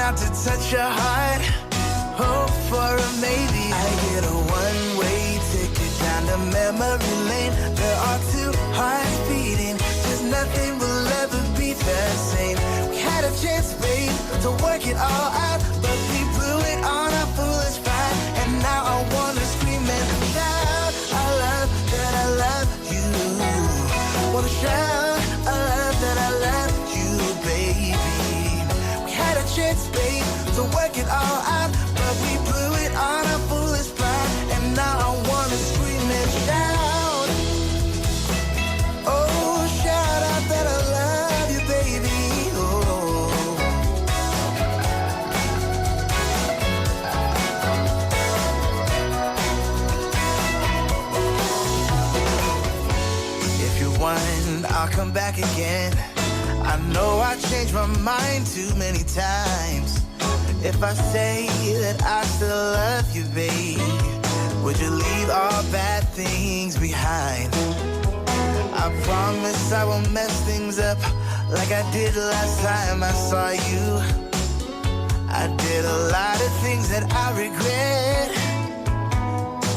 out to touch your heart. Hope for a maybe. I get a one-way ticket down to memory lane. There are two hearts beating, just nothing will ever be the same. We had a chance, babe, to work it all out, but we blew it on our foolish pride. And now I wanna scream and shout, I love that I love you. Wanna shout, I love that I love you, baby. We had a chance, babe, to work it all out, but we blew it on our foolish pride. And now I wanna scream and shout, oh, shout out that I love you, baby. Oh. If you want, I'll come back again. I know I changed my mind too many times. If I say that I still love you, babe, would you leave all bad things behind? I promise I won't mess things up like I did last time I saw you. I did a lot of things that I regret.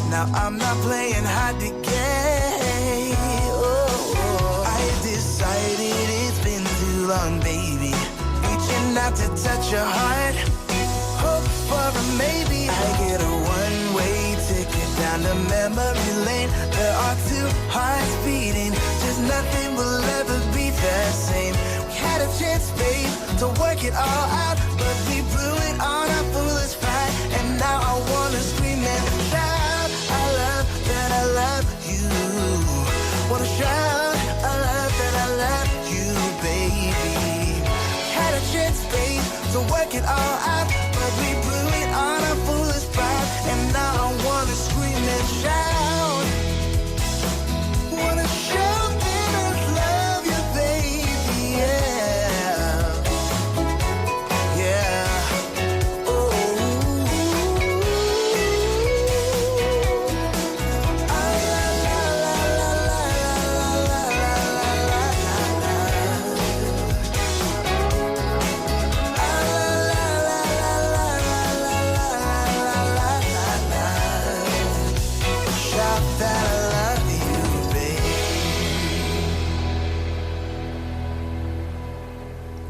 Now I'm not playing hard to get. Oh, I decided it's been too long, baby. Reaching out to touch your heart. Hope for a maybe. I get a one-way ticket down to memory lane. There are two hearts beating, just nothing will ever be the same. We had a chance, babe, to work it all out, but we blew it on our foolish pride. And now I wanna scream and shout, I love that I love you. Wanna shout, I love that I love you, baby. We had a chance, babe, to work it all out, but we blew it on our foolish pride. And now I wanna scream and shout, wanna shout that I love you, baby, yeah, yeah, oh, ah, la, la, la, la, la, la, la, la, shout that I love you, babe.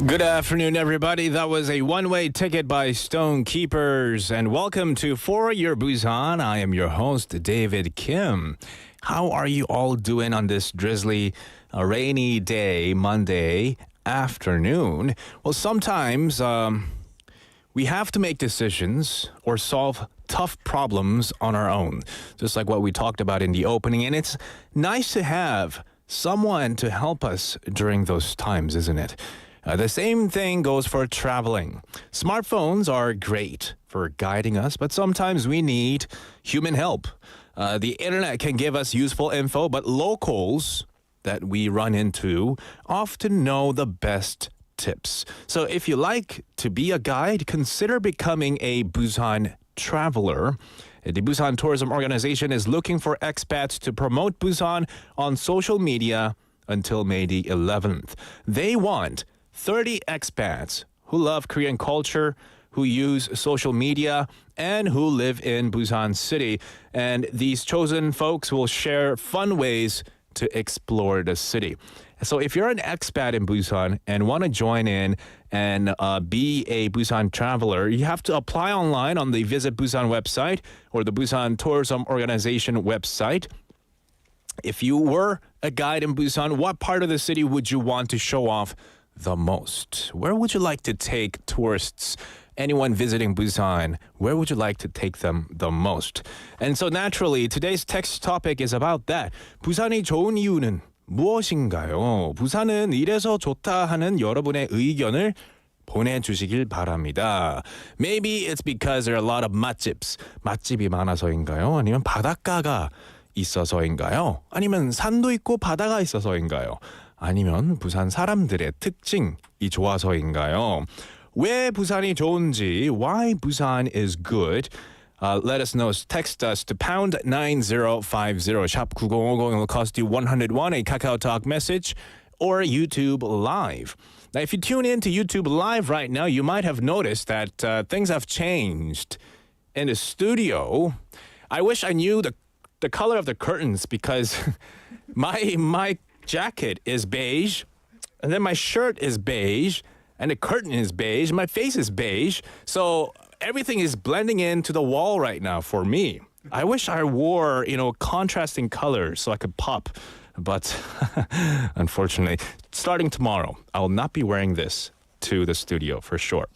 Good afternoon, everybody. That was a one-way ticket by Stone Keepers. And welcome to For Your Busan. I am your host, David Kim. How are you all doing on this drizzly, rainy day, Monday afternoon? Well, sometimes we have to make decisions or solve tough problems on our own, just like what we talked about in the opening. And it's nice to have someone to help us during those times, isn't it? The same thing goes for traveling. Smartphones are great for guiding us, but sometimes we need human help. The internet can give us useful info, but locals that we run into often know the best tips. So if you like to be a guide, consider becoming a Busan traveler. The Busan Tourism Organization is looking for expats to promote Busan on social media until May the 11th. They want 30 expats who love Korean culture, who use social media, and who live in Busan City. And these chosen folks will share fun ways to explore the city. So if you're an expat in Busan and want to join in and be a Busan traveler, you have to apply online on the Visit Busan website or the Busan Tourism Organization website. If you were a guide in Busan, what part of the city would you want to show off the most? Where would you like to take tourists? Anyone visiting Busan, where would you like to take them the most? And so naturally, today's text topic is about that. 부산이 좋은 이유는 무엇인가요? 부산은 이래서 좋다 하는 여러분의 의견을 보내주시길 바랍니다. Maybe it's because there are a lot of 맛집s. 맛집이 많아서인가요? 아니면 바닷가가 있어서인가요? 아니면 산도 있고 바다가 있어서인가요? 아니면 부산 사람들의 특징이 좋아서인가요? 왜 부산이 좋은지, why Busan is good. Let us know. Text us to pound 9050 샵 9050. It will cost you 101, a KakaoTalk message, or YouTube Live. Now, if you tune in to YouTube Live right now, you might have noticed that things have changed in the studio. I wish I knew the color of the curtains because my jacket is beige, and then my shirt is beige, and the curtain is beige, my face is beige, so everything is blending into the wall right now for me. I wish I wore, contrasting colors so I could pop. But unfortunately, starting tomorrow, I will not be wearing this to the studio for sure.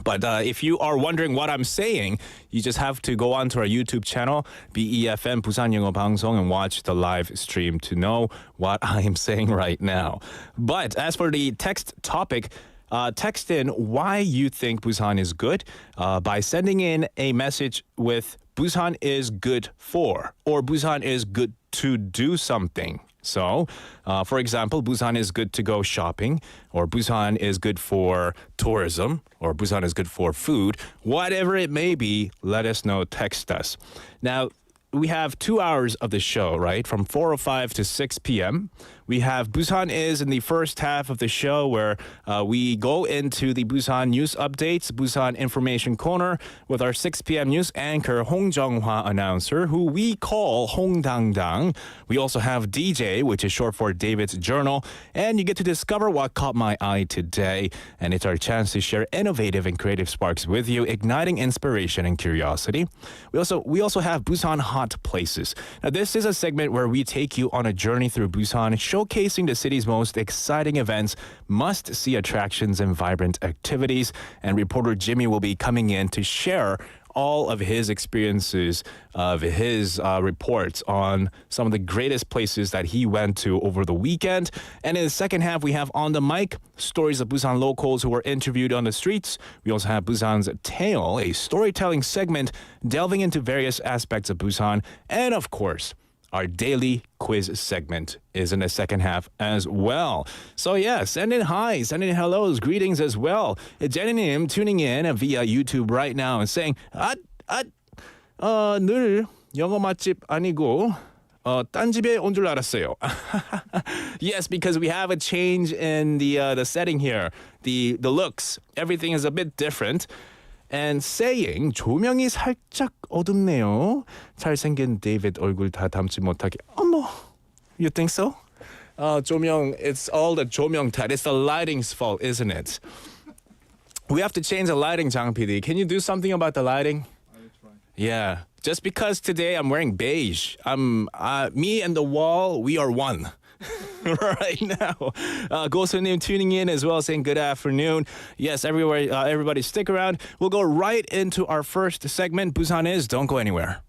But if you are wondering what I'm saying, you just have to go onto our YouTube channel, BEFM 부산영어방송, and watch the live stream to know what I am saying right now. But as for the text topic, text in why you think Busan is good by sending in a message with Busan is good for, or Busan is good to do something. So, for example, Busan is good to go shopping, or Busan is good for tourism, or Busan is good for food. Whatever it may be, let us know, text us. Now, we have 2 hours of the show, right? From 4:05 to 6 p.m. We have Busan Is in the first half of the show where we go into the Busan news updates, Busan information corner with our 6 p.m. news anchor Hong Jung-hwa announcer, who we call Hong Dang Dang. We also have DJ, which is short for David's Journal, and you get to discover what caught my eye today. And it's our chance to share innovative and creative sparks with you, igniting inspiration and curiosity. We also have Busan Hot Places. Now, this is a segment where we take you on a journey through Busan, showcasing the city's most exciting events, must-see attractions, and vibrant activities. And reporter Jimmy will be coming in to share all of his experiences, of his reports on some of the greatest places that he went to over the weekend. And in the second half, we have On the Mic, stories of Busan locals who were interviewed on the streets. We also have Busan's Tale, a storytelling segment delving into various aspects of Busan. And of course, our daily quiz segment is in the second half as well. So yeah, send in highs, send in hellos, greetings as well. Jenny님 tuning in via YouTube right now and saying, 늘 영어 맛집 아니고 딴 집에 온 줄 알았어요. Yes, because we have a change in the setting here, the looks. Everything is a bit different. And saying 조명이 살짝 어둡네요. 잘생긴 데이빗 얼굴 다 담지 못하게. 어머, you think so? 조명, it's all the 조명 탓. It's the lighting's fault, isn't it? We have to change the lighting, Jang PD. Can you do something about the lighting? I'll try. Yeah, just because today I'm wearing beige. Me and the wall, we are one. Right now. Gosunim tuning in as well, saying good afternoon. Yes, everybody stick around. We'll go right into our first segment, Busan Is. Don't go anywhere.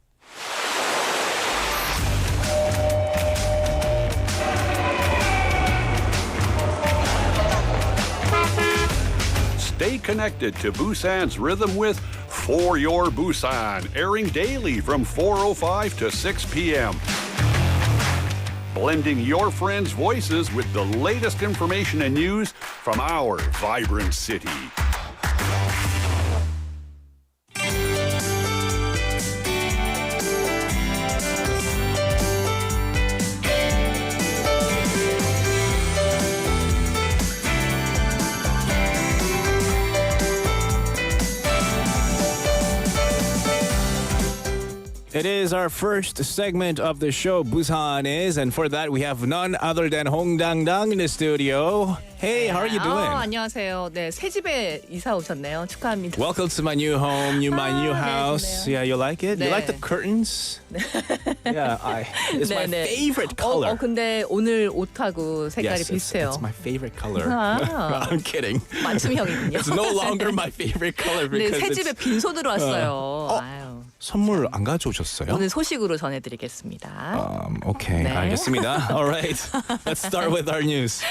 Stay connected to Busan's rhythm with For Your Busan, airing daily from 4:05 to 6 p.m. Blending your friends' voices with the latest information and news from our vibrant city. It is our first segment of the show, Busan Is, and for that we have none other than Hong Dang Dang in the studio. Hey, how are you doing? 안녕하세요. 네, 새 집에 이사 오셨네요. 축하합니다. Welcome to my new home, my new 네, house. 좋네요. Yeah, you like it? You 네. like the curtains? Yeah, it's my 네. favorite color. 근데 오늘 옷하고 색깔이 Yes, 비슷해요. it's my favorite color. 아. I'm kidding. 맞춤형이군요. It's no longer my favorite color 네, because 새 it's... 집에 빈손으로 왔어요. 아유. 선물 안 가져오셨어요? 오늘 소식으로 전해드리겠습니다. Okay, 네. 알겠습니다. All right, let's start with our news.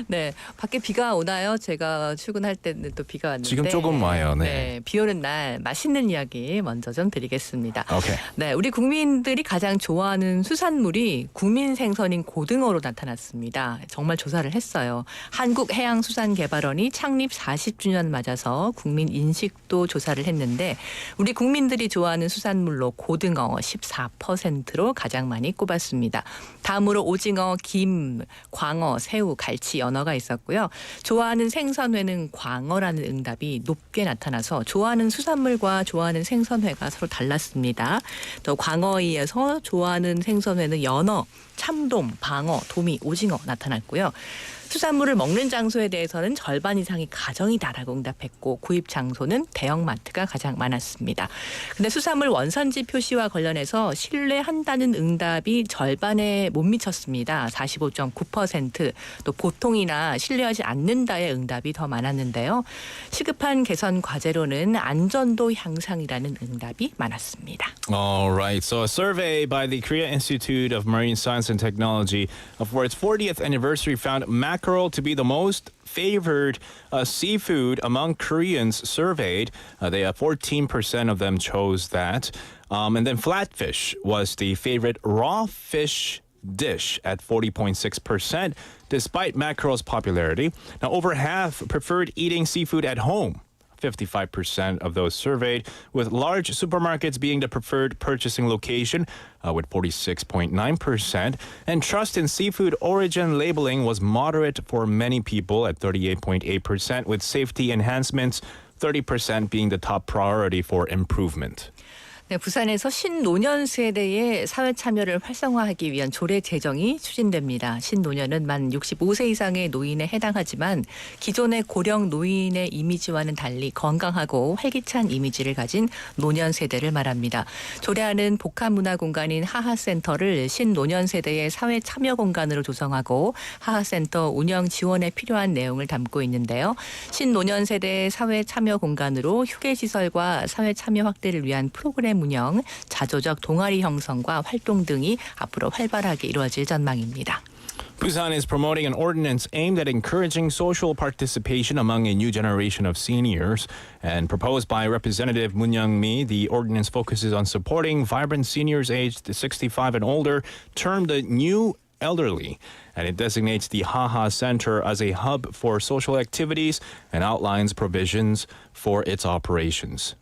네, 밖에 비가 오나요? 제가 출근할 때는 또 비가 왔는데 지금 조금 와요. 네. 비 오는 날 맛있는 이야기 먼저 좀 드리겠습니다. Okay. 네, 우리 국민들이 가장 좋아하는 수산물이 국민 생선인 고등어로 나타났습니다. 정말 조사를 했어요. 한국해양수산개발원이 창립 40주년 맞아서 국민 인식도 조사를 했는데 우리 국민들이 좋아하는 좋아하는 수산물로 고등어 14%로 가장 많이 꼽았습니다. 다음으로 오징어, 김, 광어, 새우, 갈치, 연어가 있었고요. 좋아하는 생선회는 광어라는 응답이 높게 나타나서 좋아하는 수산물과 좋아하는 생선회가 서로 달랐습니다. 또 광어에 이어서 좋아하는 생선회는 연어, 참돔, 방어, 도미, 오징어 나타났고요. 수산물을 먹는 장소에 대해서는 절반 이상이 가정이다라고 응답했고 구입 장소는 대형마트가 가장 많았습니다. 근데 수산물 원산지 표시와 관련해서 신뢰한다는 응답이 절반에 못 미쳤습니다. 45.9%. 또 보통이나 신뢰하지 않는다의 응답이 더 많았는데요. 시급한 개선 과제로는 안전도 향상이라는 응답이 많았습니다. All right. So a survey by the Korea Institute of Marine Science and Technology for its 40th anniversary found mackerel to be the most favored seafood among Koreans surveyed. They 14% of them chose that. And then flatfish was the favorite raw fish dish at 40.6%, despite mackerel's popularity. Now, over half preferred eating seafood at home. 55% of those surveyed, with large supermarkets being the preferred purchasing location with 46.9%. And trust in seafood origin labeling was moderate for many people at 38.8%, with safety enhancements 30% being the top priority for improvement. 네, 부산에서 신노년 세대의 사회 참여를 활성화하기 위한 조례 제정이 추진됩니다. 신노년은 만 65세 이상의 노인에 해당하지만 기존의 고령 노인의 이미지와는 달리 건강하고 활기찬 이미지를 가진 노년 세대를 말합니다. 조례안은 복합문화공간인 하하센터를 신노년 세대의 사회 참여 공간으로 조성하고 하하센터 운영 지원에 필요한 내용을 담고 있는데요. 신노년 세대의 사회 참여 공간으로 휴게시설과 사회 참여 확대를 위한 프로그램 운영, 자조적 동아리 형성과 활동 등이 앞으로 활발하게 이루어질 전망입니다. Busan is promoting an ordinance aimed at encouraging social participation among a new generation of seniors. And proposed by Representative Moon Young-mi, the ordinance focuses on supporting vibrant seniors aged 65 and older, termed the new elderly. And it designates the Haha Center as a hub for social activities and outlines provisions for its operations.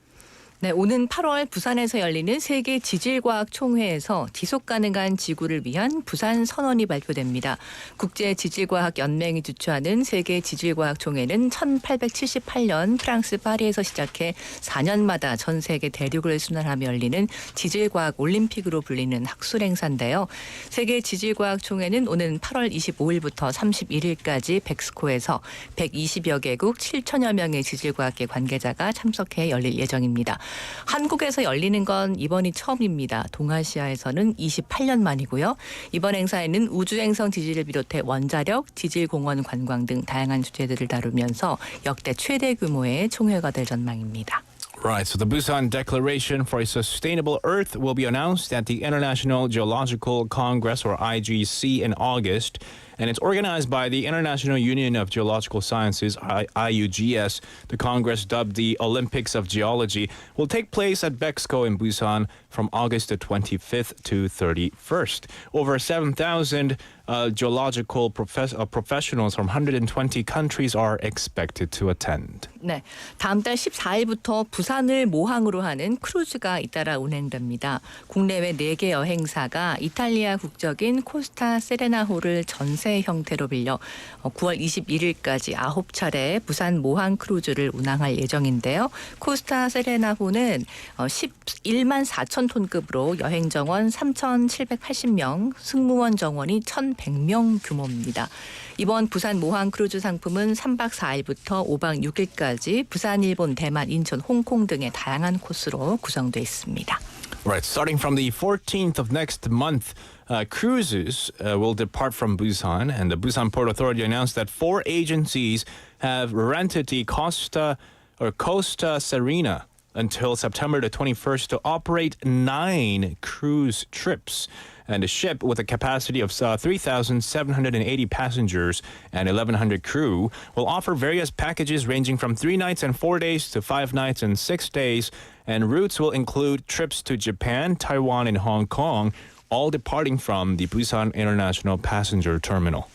네, 오는 8월 부산에서 열리는 세계 지질과학 총회에서 지속가능한 지구를 위한 부산 선언이 발표됩니다. 국제지질과학연맹이 주최하는 세계 지질과학 총회는 1878년 프랑스 파리에서 시작해 4년마다 전 세계 대륙을 순환하며 열리는 지질과학 올림픽으로 불리는 학술 행사인데요. 세계 지질과학 총회는 오는 8월 25일부터 31일까지 백스코에서 120여 개국 7천여 명의 지질과학계 관계자가 참석해 열릴 예정입니다. 한국에서 열리는 건 이번이 처음입니다. 동아시아에서는 28년 만이고요. 이번 행사에는 우주행성 지질을 비롯해 원자력, 지질공원 관광 등 다양한 주제들을 다루면서 역대 최대 규모의 총회가 될 전망입니다. Right, so the Busan Declaration for a Sustainable Earth will be announced at the International Geological Congress, or IGC, in August. And it's organized by the International Union of Geological Sciences, IUGS. The Congress, dubbed the Olympics of Geology, will take place at Bexco in Busan from August the 25th to 31st. Over 7,000 geological professionals from 120 countries are expected to attend. 네, 다음 달 14일부터 부산을 모항으로 하는 크루즈가 잇따라 운행됩니다. 국내외 4개 여행사가 이탈리아 국적인 코스타 세레나호를 전세 형태로 빌려 9월 21일까지 9차례 부산 모항 크루즈를 운항할 예정인데요. 코스타 세레나호는 11만 4천 톤급으로 여행 정원 3,780명, 승무원 정원이 1,100명 규모입니다. 이번 부산 모항 크루즈 상품은 3박 4일부터 5박 6일까지 부산, 일본, 대만, 인천, 홍콩 등의 다양한 코스로 구성되어 있습니다. Right, starting from the 14th of next month, cruises will depart from Busan, and the Busan Port Authority announced that 4 agencies have rented the Costa Serena until September the 21st to operate 9 cruise trips. And a ship with a capacity of 3,780 passengers and 1,100 crew will offer various packages ranging from 3 nights and 4 days to 5 nights and 6 days. And routes will include trips to Japan, Taiwan, and Hong Kong, all departing from the Busan International Passenger Terminal.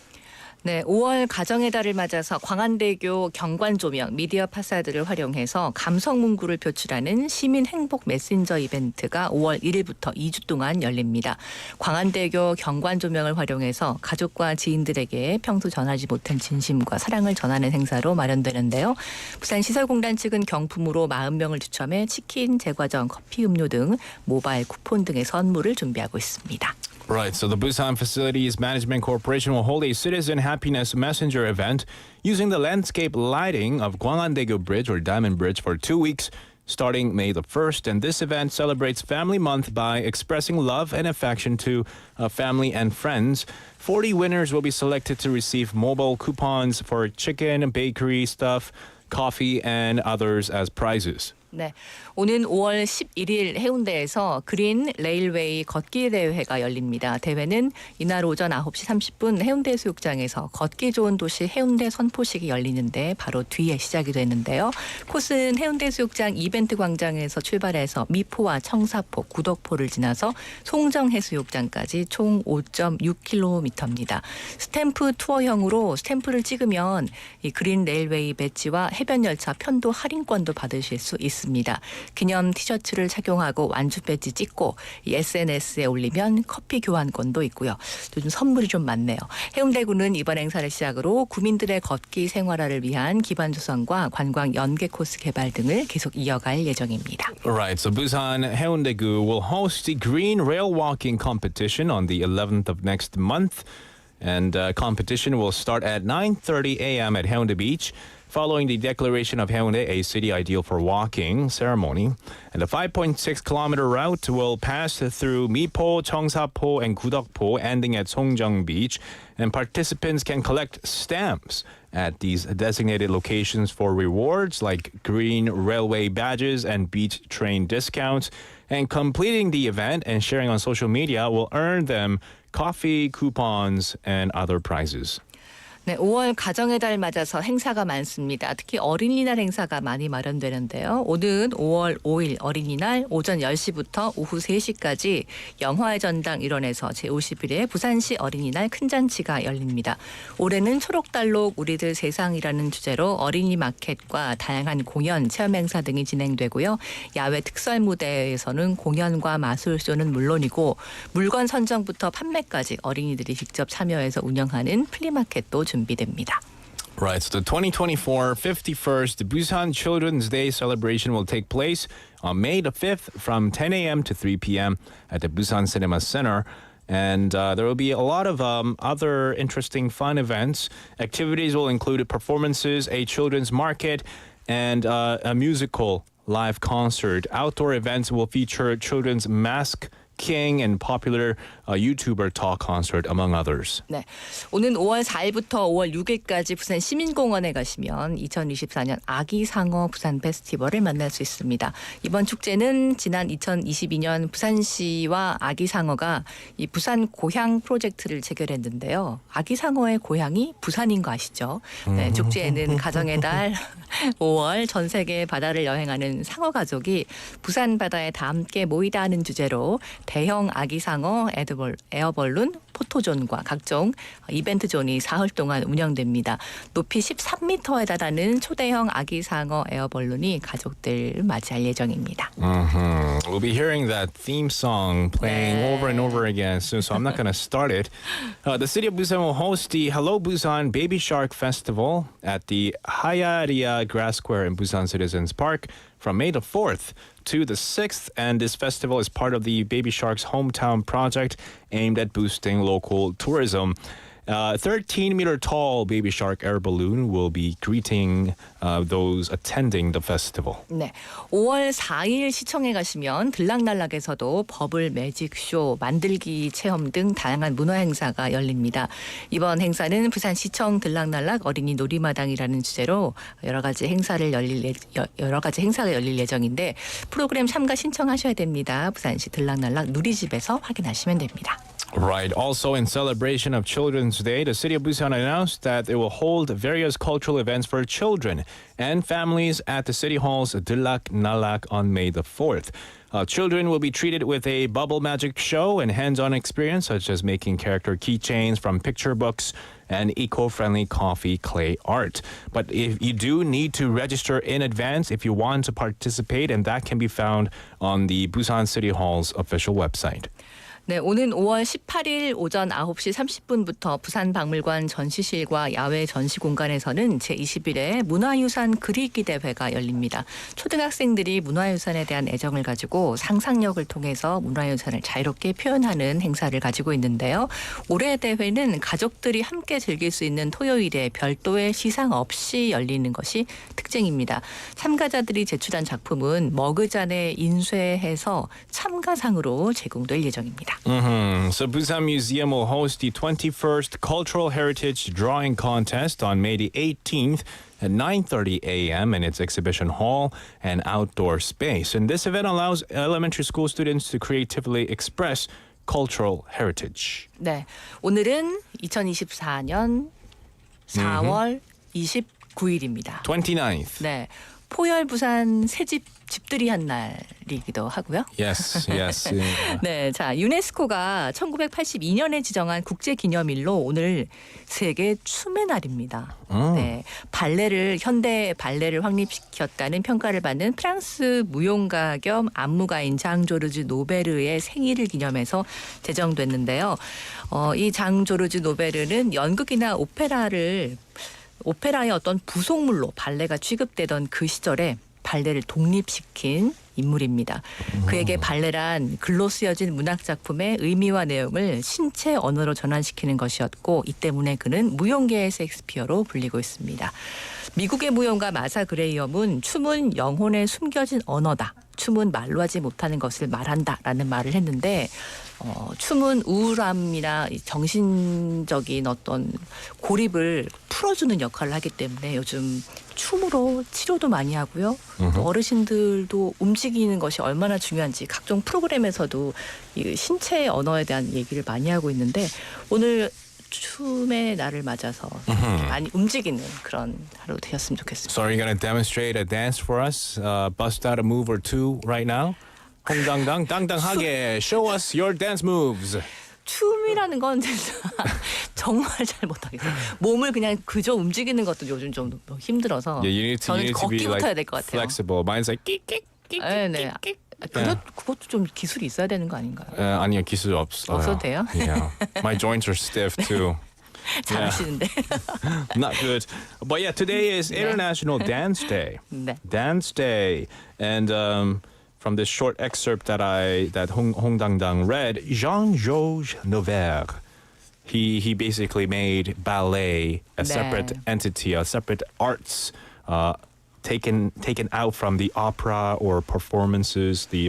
네, 5월 가정의 달을 맞아서 광안대교 경관 조명, 미디어 파사드를 활용해서 감성 문구를 표출하는 시민 행복 메신저 이벤트가 5월 1일부터 2주 동안 열립니다. 광안대교 경관 조명을 활용해서 가족과 지인들에게 평소 전하지 못한 진심과 사랑을 전하는 행사로 마련되는데요. 부산시설공단 측은 경품으로 40명을 추첨해 치킨, 제과점, 커피, 음료 등 모바일 쿠폰 등의 선물을 준비하고 있습니다. Right, so the Busan Facilities Management Corporation will hold a Citizen Happiness Messenger event using the landscape lighting of Gwangan-daegu Bridge or Diamond Bridge for 2 weeks starting May the 1st. And this event celebrates Family Month by expressing love and affection to family and friends. 40 winners will be selected to receive mobile coupons for chicken, bakery stuff, coffee, and others as prizes. 네, 오는 5월 11일 해운대에서 그린 레일웨이 걷기 대회가 열립니다. 대회는 이날 오전 9시 30분 해운대해수욕장에서 걷기 좋은 도시 해운대 선포식이 열리는데 바로 뒤에 시작이 되는데요. 코스는 해운대해수욕장 이벤트 광장에서 출발해서 미포와 청사포, 구덕포를 지나서 송정해수욕장까지 총 5.6km입니다. 스탬프 투어형으로 스탬프를 찍으면 이 그린 레일웨이 배지와 해변 열차 편도 할인권도 받으실 수 있습니다. 기념 티셔츠를 착용하고 완주 배지 찍고 SNS에 올리면 커피 교환권도 있고요. 요즘 선물이 좀 많네요. 해운대구는 이번 행사를 시작으로 구민들의 걷기 생활화를 위한 기반 조성과 관광 연계 코스 개발 등을 계속 이어갈 예정입니다. Right, so Busan Haeundaegu will host the Green Rail Walking Competition on the 11th of next month. And competition will start at 9:30 a.m. at Haeundae Beach. Following the declaration of Haeundae a city ideal for walking ceremony. And the 5.6-kilometer route will pass through Mipo, Cheongsapo, and Gudokpo, ending at Songjang Beach. And participants can collect stamps at these designated locations for rewards like green railway badges and beach train discounts. And completing the event and sharing on social media will earn them coffee, coupons, and other prizes. 네, 5월 가정의 달 맞아서 행사가 많습니다. 특히 어린이날 행사가 많이 마련되는데요. 오는 5월 5일 어린이날 오전 10시부터 오후 3시까지 영화의 전당 일원에서 제51회 부산시 어린이날 큰잔치가 열립니다. 올해는 초록달록 우리들 세상이라는 주제로 어린이 마켓과 다양한 공연, 체험 행사 등이 진행되고요. 야외 특설 무대에서는 공연과 마술쇼는 물론이고 물건 선정부터 판매까지 어린이들이 직접 참여해서 운영하는 플리마켓도 준비됩니다. Right, so the 2024 51st Busan Children's Day celebration will take place on May the 5th from 10 a.m. to 3 p.m. at the Busan Cinema Center. And there will be a lot of other interesting fun events. Activities will include performances, a children's market, and a musical live concert. Outdoor events will feature children's mask king and popular YouTuber talk concert, among others. 네, 오는 5월 4일부터 5월 6일까지 부산 시민공원에 가시면 2024년 아기상어 부산 페스티벌을 만날 수 있습니다. 이번 축제는 지난 2022년 부산시와 아기상어가 이 부산 고향 프로젝트를 체결했는데요. 아기상어의 고향이 부산인 거 아시죠? 네, 축제에는 가정의 달 5월 전 세계 바다를 여행하는 상어 가족이 부산 바다에 다 함께 모이다 하는 주제로 대형 아기상어 에어벌룬 포토존과 각종 이벤트 존이 사흘 동안 운영됩니다. 높이 13m에 달하는 초대형 아기상어 에어벌룬이 가족들 맞이할 예정입니다. We'll be hearing that theme song playing over and over again soon, so I'm not going to start it. The city of Busan will host the Hello Busan Baby Shark Festival at the Hayaria Grass Square in Busan Citizens Park from May the 4th to the 6th, and this festival is part of the Baby Shark's Hometown Project aimed at boosting local tourism. 13-meter tall baby shark air balloon will be greeting those attending the festival. 네, 5월 4일 시청에 가시면 들락날락에서도 버블 매직쇼, 만들기 체험 등 다양한 문화 행사가 열립니다. 이번 행사는 부산시청 들락날락 어린이 놀이마당이라는 주제로 여러 가지 행사가 열릴 예정인데 프로그램 참가 신청하셔야 됩니다. 부산시 들락날락 누리집에서 확인하시면 됩니다. Right. Also, in celebration of Children's Day, the city of Busan announced that it will hold various cultural events for children and families at the city hall's Dillak Nalak on May the 4th. Children will be treated with a bubble magic show and hands-on experience, such as making character keychains from picture books and eco-friendly coffee clay art. But if you do need to register in advance if you want to participate, and that can be found on the Busan City Hall's official website. 네, 오는 5월 18일 오전 9시 30분부터 부산박물관 전시실과 야외 전시 공간에서는 제21회 문화유산 그리기 대회가 열립니다. 초등학생들이 문화유산에 대한 애정을 가지고 상상력을 통해서 문화유산을 자유롭게 표현하는 행사를 가지고 있는데요. 올해 대회는 가족들이 함께 즐길 수 있는 토요일에 별도의 시상 없이 열리는 것이 특징입니다. 참가자들이 제출한 작품은 머그잔에 인쇄해서 참가상으로 제공될 예정입니다. So Busan Museum will host the 21st Cultural Heritage Drawing Contest on May the 18th at 9:30 a.m. in its exhibition hall and outdoor space. And this event allows elementary school students to creatively express cultural heritage. 네, 오늘은 2024년 4월 29일입니다. 29th. 네, 포열 부산 새집 집들이 한 날이기도 하고요. Yes, yes. Yeah. 네, 자 유네스코가 1982년에 지정한 국제기념일로 오늘 세계 춤의 날입니다. 네, 현대 발레를 확립시켰다는 평가를 받는 프랑스 무용가 겸 안무가인 장 조르주 노베르의 생일을 기념해서 제정됐는데요. 이 장 조르주 노베르는 연극이나 오페라의 어떤 부속물로 발레가 취급되던 그 시절에 발레를 독립시킨 인물입니다. 그에게 발레란 글로 쓰여진 문학 작품의 의미와 내용을 신체 언어로 전환시키는 것이었고 이 때문에 그는 무용계의 셰익스피어로 불리고 있습니다. 미국의 무용가 마사 그레이엄은 춤은 영혼에 숨겨진 언어다. 춤은 말로 하지 못하는 것을 말한다라는 말을 했는데 춤은 우울함이나 정신적인 어떤 고립을 풀어주는 역할을 하기 때문에 요즘 춤으로 치료도 많이 하고요. 또 어르신들도 움직이는 것이 얼마나 중요한지 각종 프로그램에서도 이 신체의 언어에 대한 얘기를 많이 하고 있는데 오늘 춤의 날을 맞아서 많이 움직이는 그런 하루 되셨으면 좋겠습니다. So are you going to demonstrate a dance for us? Bust out a move or two right now? 홍당당 당당하게 show us your dance moves. 춤이라는 건 진짜 정말 잘 못하겠어요. 몸을 그냥 그저 움직이는 것도 요즘 좀 너무 힘들어서 Yeah, you need to 저는 걷기부터 be 해야 될 것 같아요. flexible. Mine's like 네. 그것도 좀 기술이 있어야 되는 거 아닌가요? 아니요, 기술 없어요. 없어도 돼요? Yeah. My joints are stiff too. 잘하시는데. Not good. But yeah, today is International Dance Day. 네. Dance Day. And from this short excerpt that Hong Dang read, Jean-Georges Noverre, he basically made ballet a separate entity, a separate arts taken out from the opera or performances, the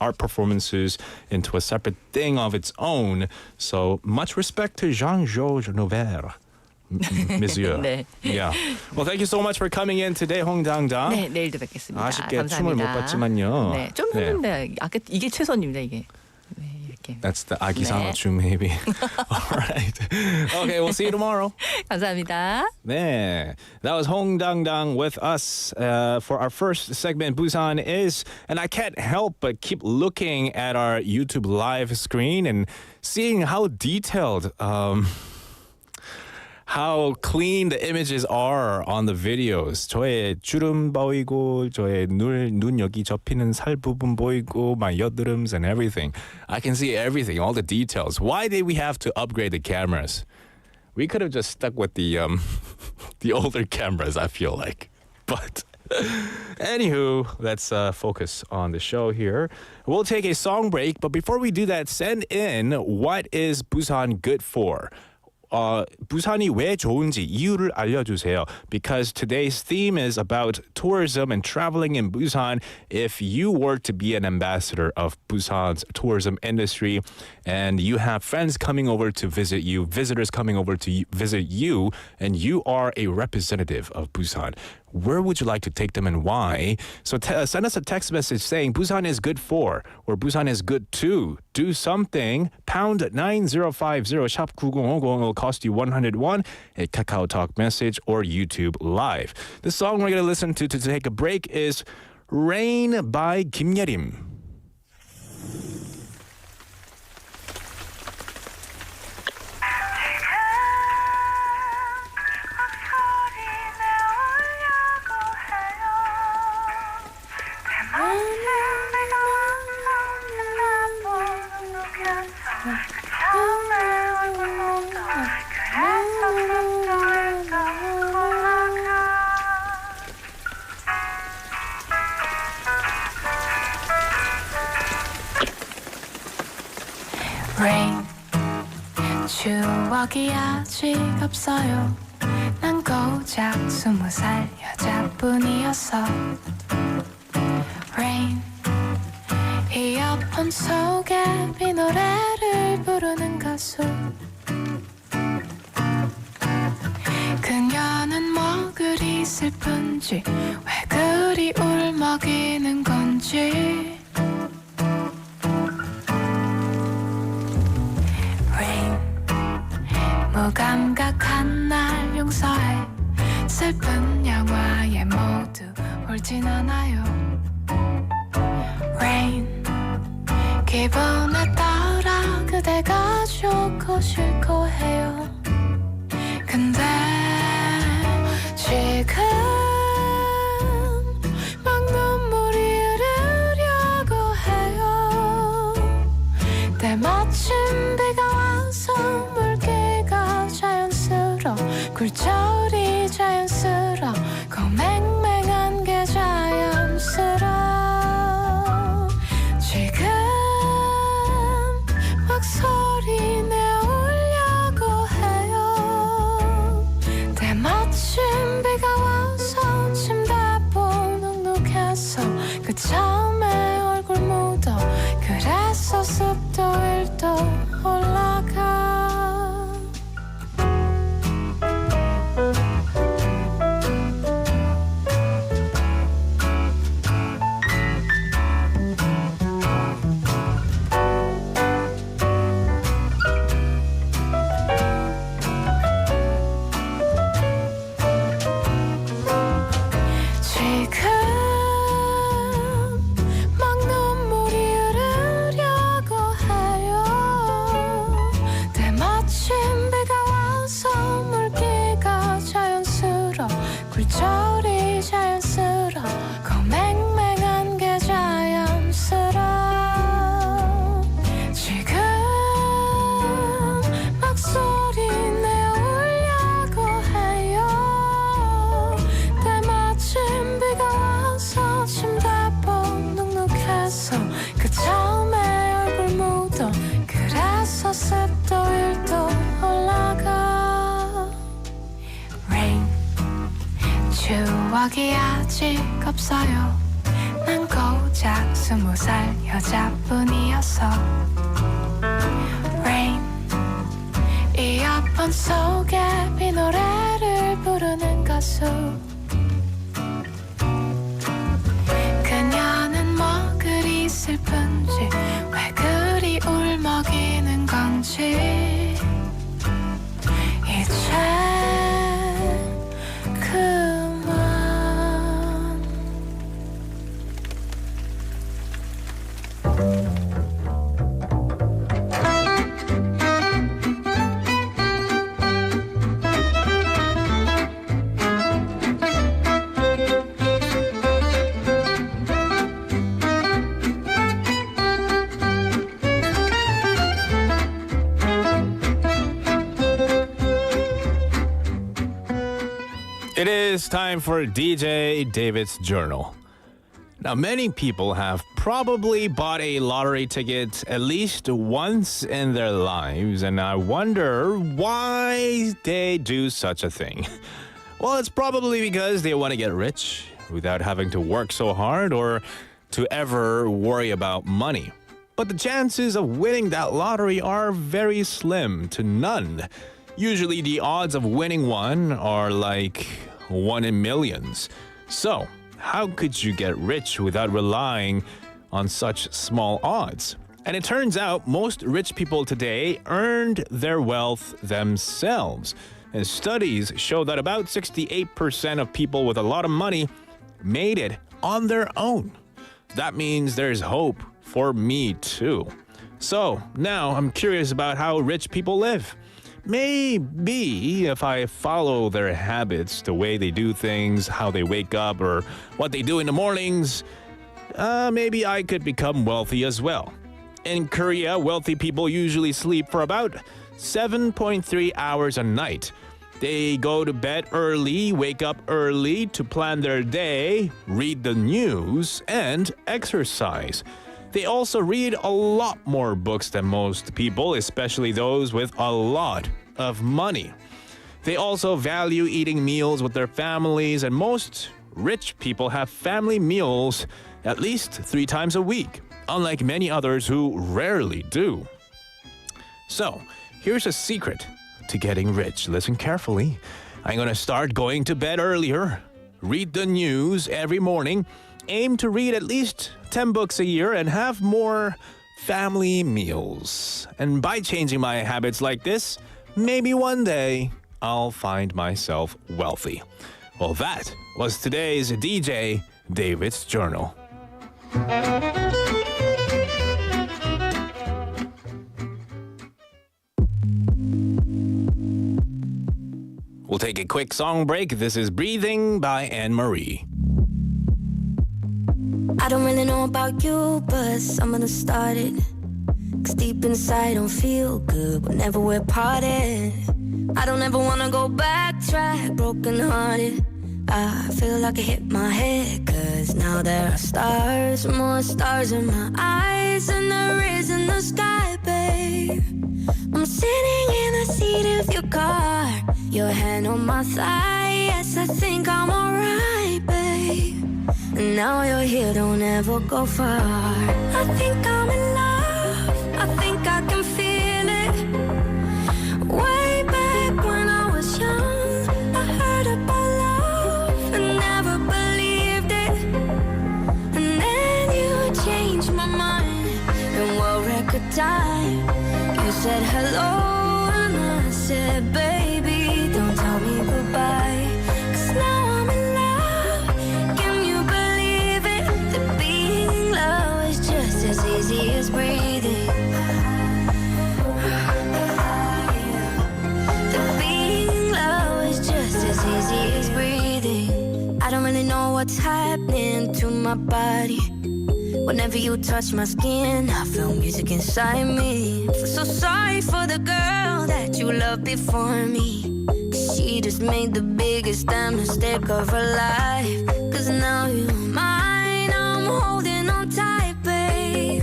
art performances into a separate thing of its own. So much respect to Jean-Georges Noverre. Monsieur. 네. Yeah. Well, thank you so much for coming in today, 홍당당. 네, 내일도 뵙겠습니다. 아쉽게 감사합니다. 춤을 못 봤지만요. 네, 좀 했는데 아까 이게 최선입니다, 이게. 네, 이렇게. That's the 아기상어 춤, maybe. All right. Okay, we'll see you tomorrow. 감사합니다. 네. That was Hong Dang with us for our first segment, Busan Is. And I can't help but keep looking at our YouTube live screen and seeing how detailed how clean the images are on the videos. 저의 주름 보이고 저의 눈 여기 접히는 살 부분 보이고 my 여드름s and everything. I can see everything, all the details. Why did we have to upgrade the cameras? We could have just stuck with the older cameras, I feel like. But anywho, let's focus on the show here. We'll take a song break, but before we do that, send in what is Busan good for? 부산이 왜 좋은지 이유를 알려주세요. Because today's theme is about tourism and traveling in Busan. If you were to be an ambassador of Busan's tourism industry and you have friends coming over to visit you, visitors coming over to visit you, and you are a representative of Busan, where would you like to take them and why? So send us a text message saying Busan is good for or Busan is good to do something. pound 9050 샵 9050 will cost you 101, a Kakao Talk message or YouTube Live. The song we're going to listen to take a break is Rain by 김예림. 추억이 아직 없어요. 난 고작 20살 여자뿐이었어. Rain 이어폰 속에 비 노래를 부르는 가수. 그녀는 뭐 그리 슬픈지 왜 그리 울먹이는 건지. Rain 무감각한 날 용서해. 슬픈 영화에 모두 울진 않아요. Rain 기분에 따라 그대가 좋고 싫고 해요. 근데 지금 막 눈물이 흐르려고 해요. 때마침 비가 와서 물기가 자연스러워. 굴절이 자연스러워. 맹맹한 게 자연스러워. 지금 막 소리 내오려고 해요. 때마침 비가 와서 침대보 눅눅해서 그 처음에 얼굴 묻어. 그래서 습도 1도 올라가. 굴절이 자연스러워. 맹맹한 게 자연스러워. 지금 막 소리 내오려고 해요. 때마침 비가 와서 침대보 눅눅해서 그 처음에 얼굴 묻어. 그래서 습도 1도 올라가. Rain 추억이 아직 없어요. 난 고작 20살 여자뿐이었어. Rain 이어폰 속에 비 노래를 부르는 가수. 그녀는 뭐 그리 슬픈지 왜 그리 울먹이는 건지. 이제 그만. It is time for DJ David's Journal. Now, many people have probably bought a lottery ticket at least once in their lives, and I wonder why they do such a thing. Well, it's probably because they want to get rich without having to work so hard or to ever worry about money. But the chances of winning that lottery are very slim to none. Usually the odds of winning one are like 1 in millions. So, how could you get rich without relying on such small odds? And it turns out most rich people today earned their wealth themselves. And studies show that about 68% of people with a lot of money made it on their own. That means there's hope for me too. So, now I'm curious about how rich people live. Maybe if I follow their habits, the way they do things, how they wake up, or what they do in the mornings, maybe I could become wealthy as well. In Korea, wealthy people usually sleep for about 7.3 hours a night. They go to bed early, wake up early to plan their day, read the news, and exercise. They also read a lot more books than most people, especially those with a lot of money. They also value eating meals with their families, and most rich people have family meals at least 3 times a week, unlike many others who rarely do. So, here's a secret to getting rich. Listen carefully. I'm going to start going to bed earlier, read the news every morning, aim to read at least 10 books a year, and have more family meals. And by changing my habits like this, maybe one day I'll find myself wealthy. Well, that was today's DJ David's Journal. We'll take a quick song break. This is Breathing by Anne-Marie. I don't really know about you, but someone started. 'Cause deep inside don't feel good whenever we're parted. I don't ever wanna go back, track broken hearted. I feel like I hit my head, 'cause now there are stars, more stars in my eyes than there is in the sky, babe. I'm sitting in the seat of your car, your hand on my thigh. Yes, I think I'm alright, babe. And now you're here, don't ever go far. I think I'm in love, I think I can feel it. Way back when I was young, I heard about love and never believed it. And then you changed my mind in world record time. You said hello and I said, baby, don't tell me goodbye. 'Cause now I'm in love, can you believe it? That being in love is just as easy as breathing. That being in love is just as easy as breathing. I don't really know what's happening to my body. Whenever you touch my skin, I feel music inside me. Feel so sorry for the girl that you loved before me. 'Cause she just made the biggest damn mistake of her life. 'Cause now you're mine, I'm holding on tight, babe.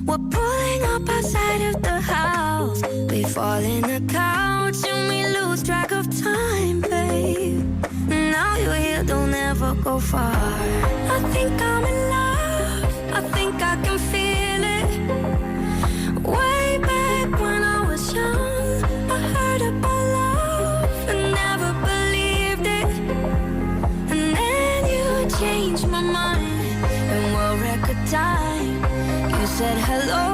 We're pulling up outside of the house. We fall in the couch and we lose track of time, babe. Now you're here, don't ever go far. I think I'm in love, I think I can feel it. Way back when I was young, I heard about love and never believed it. And then you changed my mind in world record time. You said hello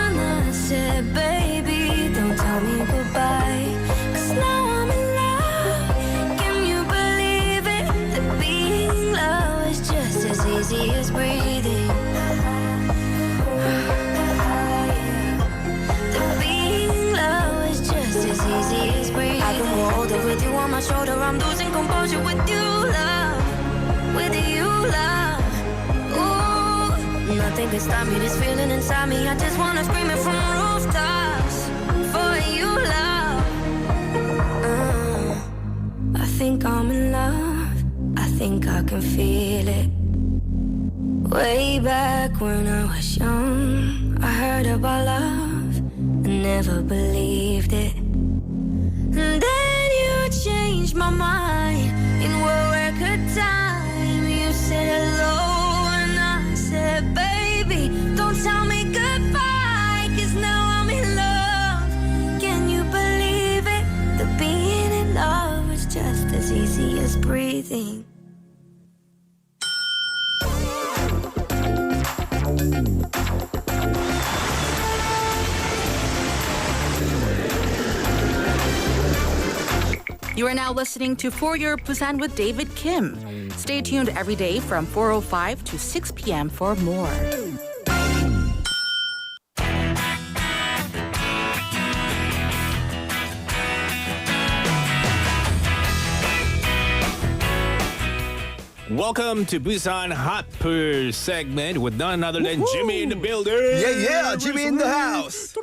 and I said, baby, don't tell me goodbye. 'Cause now I'm in love, can you believe it? That being in love is just as easy as breathing. I can hold it with you on my shoulder. I'm losing composure with you, love. With you, love. Ooh, nothing can stop me. This feeling inside me, I just wanna scream it from rooftops. For you, love. I think I'm in love, I think I can feel it. Way back when I was young, I heard about love and never believed it. And then you changed my mind in world record time. You said hello and I said, baby, don't tell me goodbye. 'Cause now I'm in love, can you believe it? The being in love is just as easy as breathing. You are now listening to For Your Busan with David Kim. Stay tuned every day from 4:05 to 6 p.m. for more. Welcome to Busanhat플 segment with none other than Jimmy in the building. Yeah, Jimmy in the house.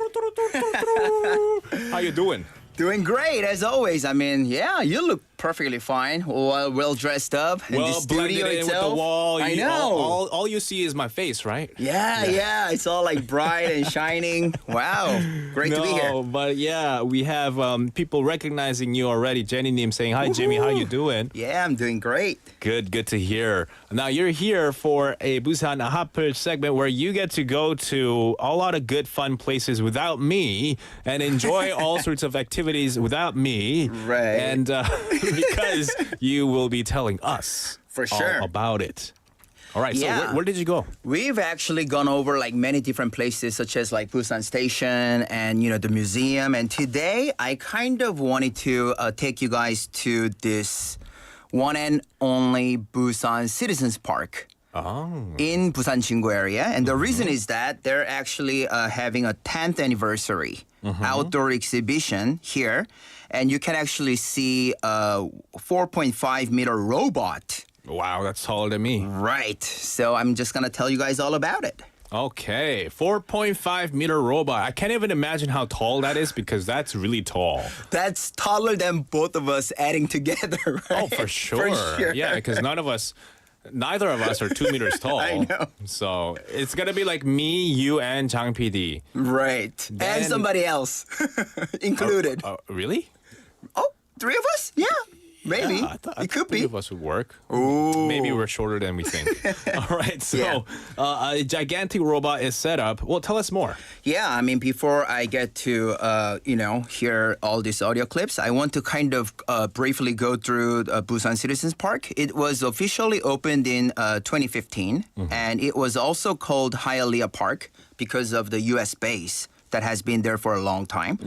How you doing? Doing great as always. I mean, yeah, you look Perfectly fine. Well dressed up. In the Well blended studio in with itself. the wall. I know. All you see is my face, right? Yeah. It's all like bright and shining. Wow. Great to be here. No, but yeah, we have people recognizing you already. Jenny Nim saying, hi, Jimmy, how you doing? Yeah, I'm doing great. Good to hear. Now, you're here for a 부산핫플 segment where you get to go to a lot of good, fun places without me and enjoy all sorts of activities without me. Right. And because you will be telling us For sure. all about it. All right, so Yeah. where did you go? We've actually gone over like many different places, such as like Busan Station and the museum. And today, I kind of wanted to take you guys to this one and only Busan Citizens Park. In Busan Jingu area. And the reason is that they're actually having a 10th anniversary outdoor exhibition here. And you can actually see a 4.5 meter robot. Wow, that's taller than me. Right. So I'm just going to tell you guys all about it. Okay, 4.5 meter robot. I can't even imagine how tall that is because that's really tall. That's taller than both of us adding together, right? Oh, for sure. Yeah, because neither of us are 2 meters tall. I know. So it's going to be like me, you, and Chang PD. Right. Then- And somebody else included. Really? Oh, 3 of us? Yeah. Maybe. Yeah, I thought it could three be. of us would work. Ooh. Maybe we're shorter than we think. All right, so Yeah. a gigantic robot is set up. Well, tell us more. Yeah, I mean, before I get to, hear all these audio clips, I want to kind of briefly go through Busan Citizens Park. It was officially opened in 2015, and it was also called Hialeah Park because of the U.S. base that has been there for a long time.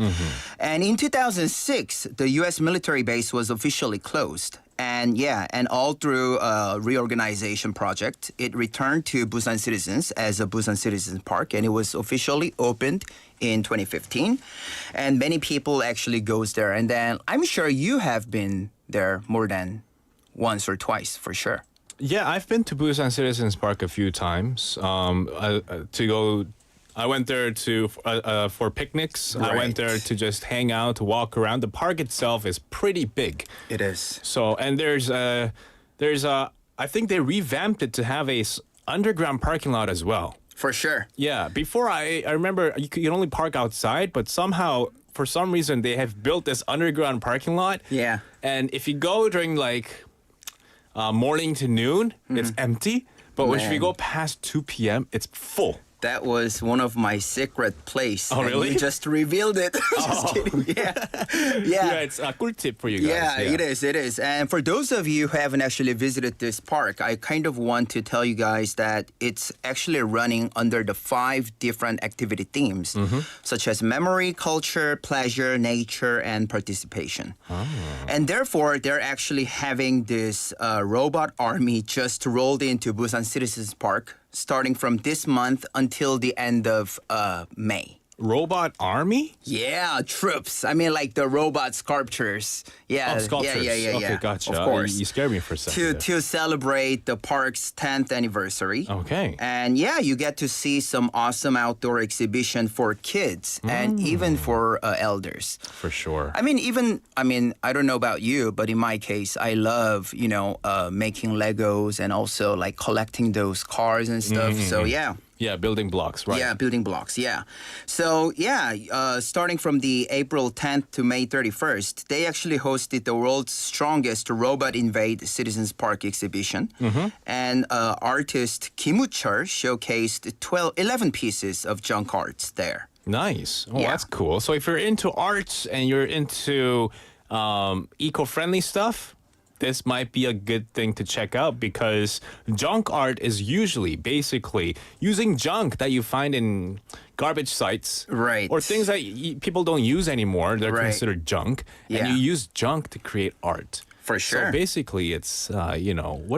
And in 2006, the U.S. military base was officially closed. And all through a reorganization project, it returned to Busan citizens as a Busan Citizens Park, and it was officially opened in 2015. And many people actually goes there. And then I'm sure you have been there more than once or twice, for sure. Yeah, I've been to Busan Citizens Park a few times I went there for picnics. I Right. went there to just hang out, to walk around. The park itself is pretty big. It is. So, and there's I think they revamped it to have a underground parking lot as well. For sure. Yeah, before I remember you could only park outside, but somehow for some reason they have built this underground parking lot. Yeah. And if you go during like morning to noon, it's empty. But if you Man. go past 2 p.m., it's full. That was one of my secret place. Oh, and really? You just revealed it. Just kidding. Yeah. Yeah, it's a cool tip for you guys. Yeah, it is. And for those of you who haven't actually visited this park, I kind of want to tell you guys that it's actually running under the 5 different activity themes, such as memory, culture, pleasure, nature, and participation. And therefore, they're actually having this robot army just rolled into Busan Citizens Park starting from this month until the end of May. Robot army? Yeah, troops. I mean, like the robot sculptures. Yeah, Oh, sculptures. Yeah. Okay, gotcha. Of course. You scared me for a second. To celebrate the park's 10th anniversary. Okay. And you get to see some awesome outdoor exhibition for kids and even for elders. For sure. I mean, I don't know about you, but in my case, I love, making Legos and also like collecting those cars and stuff. So yeah. Yeah, building blocks, right? Yeah, building blocks, yeah. So, starting from the April 10th to May 31st, they actually hosted the world's strongest Robot Invade Citizens Park exhibition. And artist Kim Woo-chul showcased 11 pieces of junk arts there. Nice. Oh, Yeah. that's cool. So if you're into arts and you're into eco-friendly stuff, this might be a good thing to check out because junk art is usually basically using junk that you find in garbage sites. Right. Or things that people don't use anymore. They're Right. considered junk. Yeah. And you use junk to create art. For sure. So basically it's, what do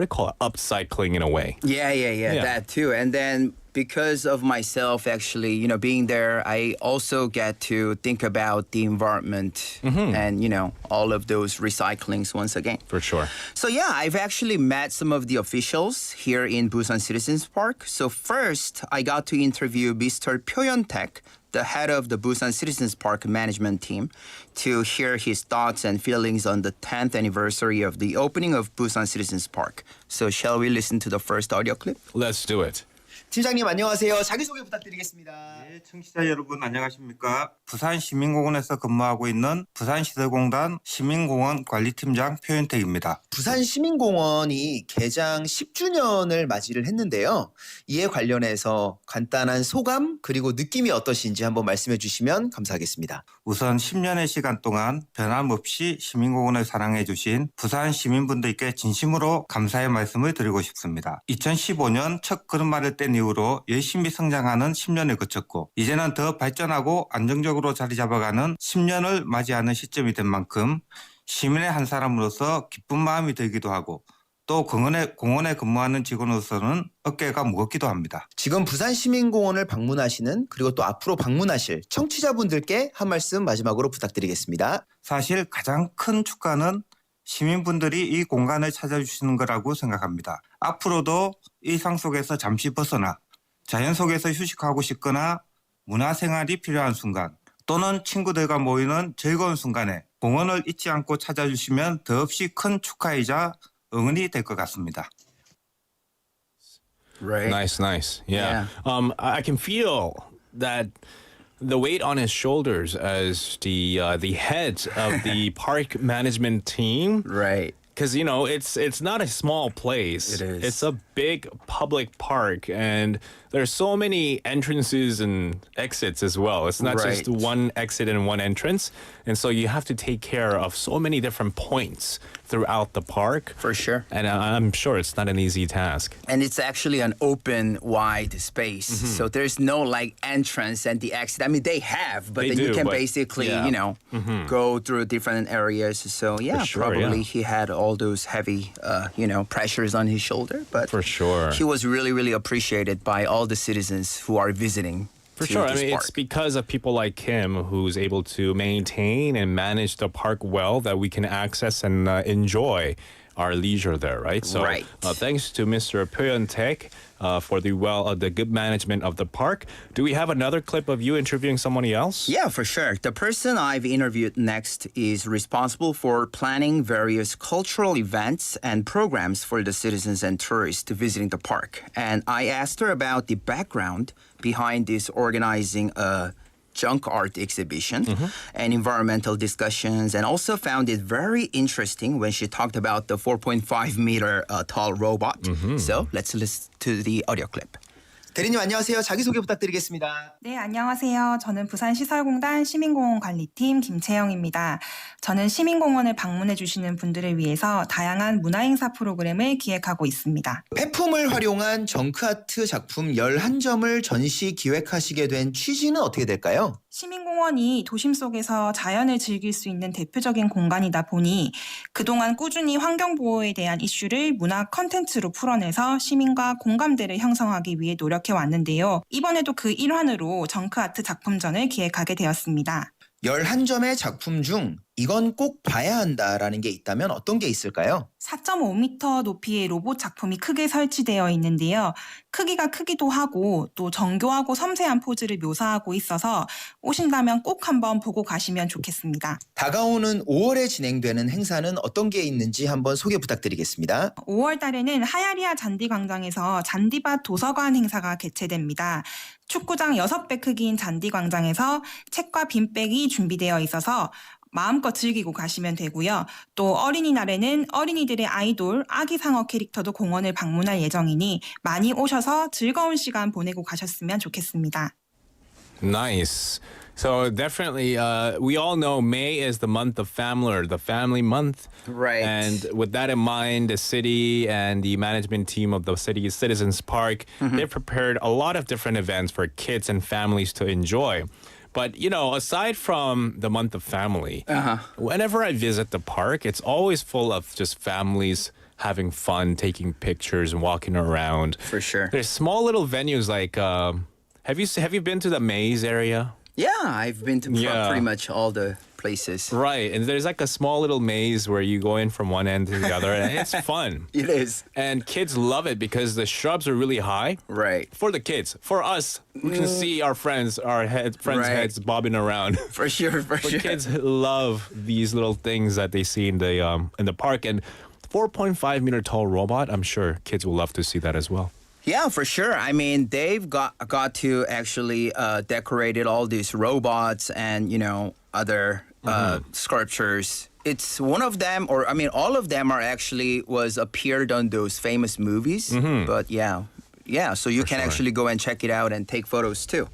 you call it? Upcycling in a way. Yeah, that too. And then because of myself actually, being there, I also get to think about the environment and, all of those recyclings once again. For sure. So I've actually met some of the officials here in Busan Citizens Park. So first, I got to interview Mr. Pyoyeon-taek, the head of the Busan Citizens Park management team, to hear his thoughts and feelings on the 10th anniversary of the opening of Busan Citizens Park. So shall we listen to the first audio clip? Let's do it. 팀장님 안녕하세요. 자기소개 부탁드리겠습니다. 네, 청취자 여러분 안녕하십니까? 부산시민공원에서 근무하고 있는 부산시설공단 시민공원 관리팀장 표현택입니다. 부산시민공원이 개장 10주년을 맞이를 했는데요. 이에 관련해서 간단한 소감 그리고 느낌이 어떠신지 한번 말씀해 주시면 감사하겠습니다. 우선 10년의 시간 동안 변함없이 시민공원을 사랑해 주신 부산 시민분들께 진심으로 감사의 말씀을 드리고 싶습니다. 2015년 첫 걸음마를 뗀 이후로 열심히 성장하는 10년을 거쳤고 이제는 더 발전하고 안정적으로 자리 잡아가는 10년을 맞이하는 시점이 된 만큼 시민의 한 사람으로서 기쁜 마음이 들기도 하고 또 공원에 근무하는 직원으로서는 어깨가 무겁기도 합니다. 지금 부산시민공원을 방문하시는 그리고 또 앞으로 방문하실 청취자분들께 한 말씀 마지막으로 부탁드리겠습니다. 사실 가장 큰 축하는 시민분들이 이 공간을 찾아주시는 거라고 생각합니다. 앞으로도 일상 속에서 잠시 벗어나 자연 속에서 휴식하고 싶거나 문화생활이 필요한 순간 또는 친구들과 모이는 즐거운 순간에 공원을 잊지 않고 찾아주시면 더없이 큰 축하이자 응원이 될 것 같습니다. Right. Nice. Yeah. I can feel that the weight on his shoulders as the head of the park management team. Right. Because, you know, it's not a small place. It is. It's a big public park, and there's so many entrances and exits as well. It's not just Right. one exit and one entrance. And so you have to take care of so many different points throughout the park. For sure. And I'm sure it's not an easy task. And it's actually an open, wide space. So there's no like entrance and the exit. I mean, they have, but They then you do, can but, basically, yeah. you know, go through different areas. So yeah, sure, probably yeah. he had all those heavy, pressures on his shoulder. But For sure. he was really, really appreciated by all the citizens who are visiting. For to sure. I this mean, park. it's because of people like him who's able to maintain and manage the park well that we can access and enjoy our leisure there, right? So, Right. Thanks to Mr. Pyeontaek for the good management of the park. Do we have another clip of you interviewing somebody else? Yeah, for sure. The person I've interviewed next is responsible for planning various cultural events and programs for the citizens and tourists visiting the park. And I asked her about the background behind this organizing a junk art exhibition and environmental discussions, and also found it very interesting when she talked about the 4.5 meter tall robot. So let's listen to the audio clip. 대리님 안녕하세요. 자기소개 부탁드리겠습니다. 네, 안녕하세요. 저는 부산시설공단 시민공원 관리팀 김채영입니다. 저는 시민공원을 방문해 주시는 분들을 위해서 다양한 문화행사 프로그램을 기획하고 있습니다. 폐품을 활용한 정크아트 작품 11점을 전시 기획하시게 된 취지는 어떻게 될까요? 시민공원이 도심 속에서 자연을 즐길 수 있는 대표적인 공간이다 보니 그동안 꾸준히 환경보호에 대한 이슈를 문화 컨텐츠로 풀어내서 시민과 공감대를 형성하기 위해 노력해 왔는데요. 이번에도 그 일환으로 정크아트 작품전을 기획하게 되었습니다. 11점의 작품 중 이건 꼭 봐야 한다라는 게 있다면 어떤 게 있을까요? 4.5m 높이의 로봇 작품이 크게 설치되어 있는데요. 크기가 크기도 하고 또 정교하고 섬세한 포즈를 묘사하고 있어서 오신다면 꼭 한번 보고 가시면 좋겠습니다. 다가오는 5월에 진행되는 행사는 어떤 게 있는지 한번 소개 부탁드리겠습니다. 5월 달에는 하야리아 잔디광장에서 잔디밭 도서관 행사가 개최됩니다. 축구장 6배 크기인 잔디광장에서 책과 빈백이 준비되어 있어서 마음껏 즐기고 가시면 되고요. 또 어린이날에는 어린이들의 아이돌 아기상어 캐릭터도 공원을 방문할 예정이니 많이 오셔서 즐거운 시간 보내고 가셨으면 좋겠습니다. Nice. So definitely, we all know May is the month of family, or the family month. Right. And with that in mind, the city and the management team of the city Citizens Park, they've prepared a lot of different events for kids and families to enjoy. But, you know, aside from the month of family, whenever I visit the park, it's always full of just families having fun, taking pictures and walking around. For sure. There's small little venues like, have you been to the Maze area? Yeah, I've been to pretty much all the places. Right, and there's like a small little maze where you go in from one end to the other, and it's fun. It is. And kids love it because the shrubs are really high. Right. For the kids. For us, we can see our friends' Right. heads bobbing around. For sure, for But sure. kids love these little things that they see in the park. And 4.5-meter tall robot, I'm sure kids will love to see that as well. Yeah, for sure. I mean, they've got to actually decorated all these robots and, other sculptures. It's one of them, or I mean, all of them are actually was appeared on those famous movies. But yeah, so you can actually go and check it out and take photos too.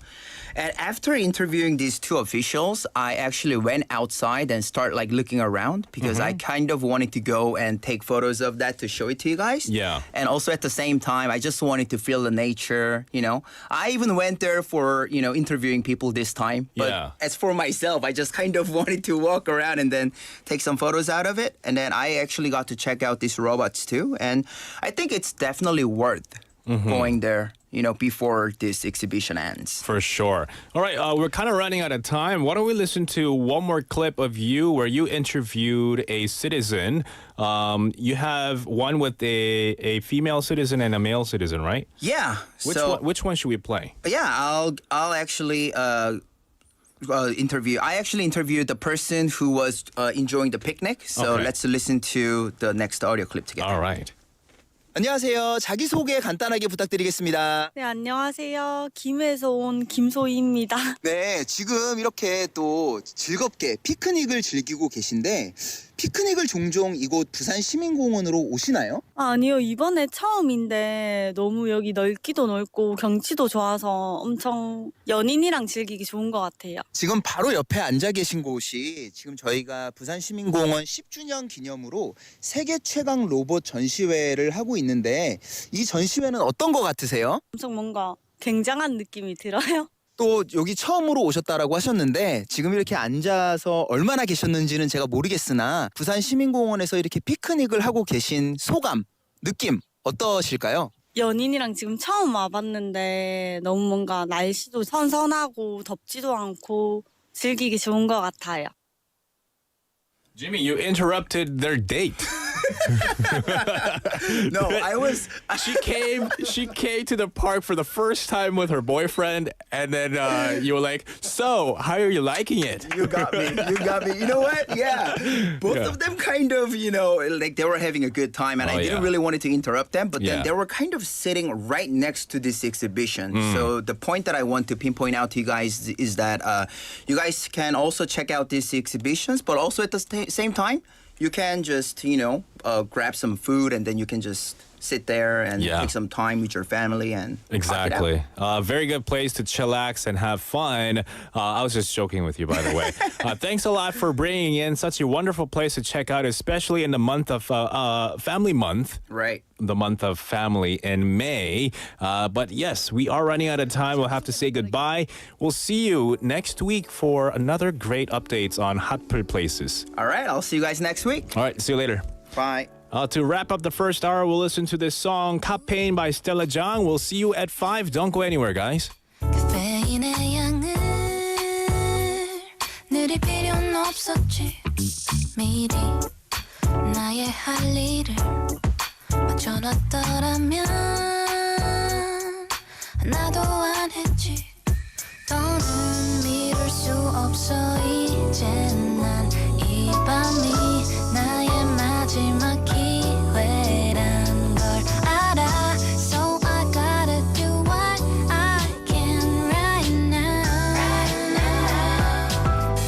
And after interviewing these two officials, I actually went outside and start like looking around because I kind of wanted to go and take photos of that to show it to you guys. Yeah. And also at the same time, I just wanted to feel the nature, I even went there for, interviewing people this time. But Yeah. as for myself, I just kind of wanted to walk around and then take some photos out of it. And then I actually got to check out these robots too. And I think it's definitely worth going there, before this exhibition ends. For sure. All right, we're kind of running out of time. Why don't we listen to one more clip of you where you interviewed a citizen. You have one with a female citizen and a male citizen, right? Yeah. Which one should we play? Yeah, I'll actually interview. I actually interviewed the person who was enjoying the picnic. So Okay. let's listen to the next audio clip together. All right. 안녕하세요. 자기소개 간단하게 부탁드리겠습니다. 네, 안녕하세요. 김해에서 온 김소희입니다. 네, 지금 이렇게 또 즐겁게 피크닉을 즐기고 계신데 피크닉을 종종 이곳 부산시민공원으로 오시나요? 아니요, 이번에 처음인데 너무 여기 넓기도 넓고 경치도 좋아서 엄청 연인이랑 즐기기 좋은 것 같아요. 지금 바로 옆에 앉아 계신 곳이 지금 저희가 부산시민공원 10주년 기념으로 세계 최강 로봇 전시회를 하고 있는데 이 전시회는 어떤 것 같으세요? 엄청 뭔가 굉장한 느낌이 들어요. 또 여기 처음으로 오셨다라고 하셨는데 지금 이렇게 앉아서 얼마나 계셨는지는 제가 모르겠으나 부산시민공원에서 이렇게 피크닉을 하고 계신 소감, 느낌 어떠실까요? 연인이랑 지금 처음 와봤는데 너무 뭔가 날씨도 선선하고 덥지도 않고 즐기기 좋은 것 같아요. Jimmy, you interrupted their date. No, I was. She came to the park for the first time with her boyfriend, and then you were like, "So, how are you liking it?" You got me. You know what? Yeah. Both of them kind of, like they were having a good time and I didn't really want to interrupt them, but then they were kind of sitting right next to this exhibition. So the point that I want to pinpoint out to you guys is that you guys can also check out these exhibitions, but also at the same time, you can just, grab some food and then you can just sit there and take some time with your family and Exactly. Very good place to chillax and have fun. I was just joking with you, by the way. Thanks a lot for bringing in such a wonderful place to check out, especially in the month of Family Month. Right. The month of family in May. But yes, we are running out of time. We'll have to say goodbye. We'll see you next week for another great updates on 핫플 places. All right. I'll see you guys next week. All right. See you later. Bye. To wrap up the first hour, we'll listen to this song, Campaign by Stella Jang. We'll see you at 5. Don't go anywhere, guys. 카페인의 양을 느릴 필요는 없었지 미리 나의 할 일을 맞춰놨더라면 나도 안 했지 더는 미룰 수 없어 이젠 난 이 밤이 나의 마지막 기회란 걸 알아 So I gotta do what I can right now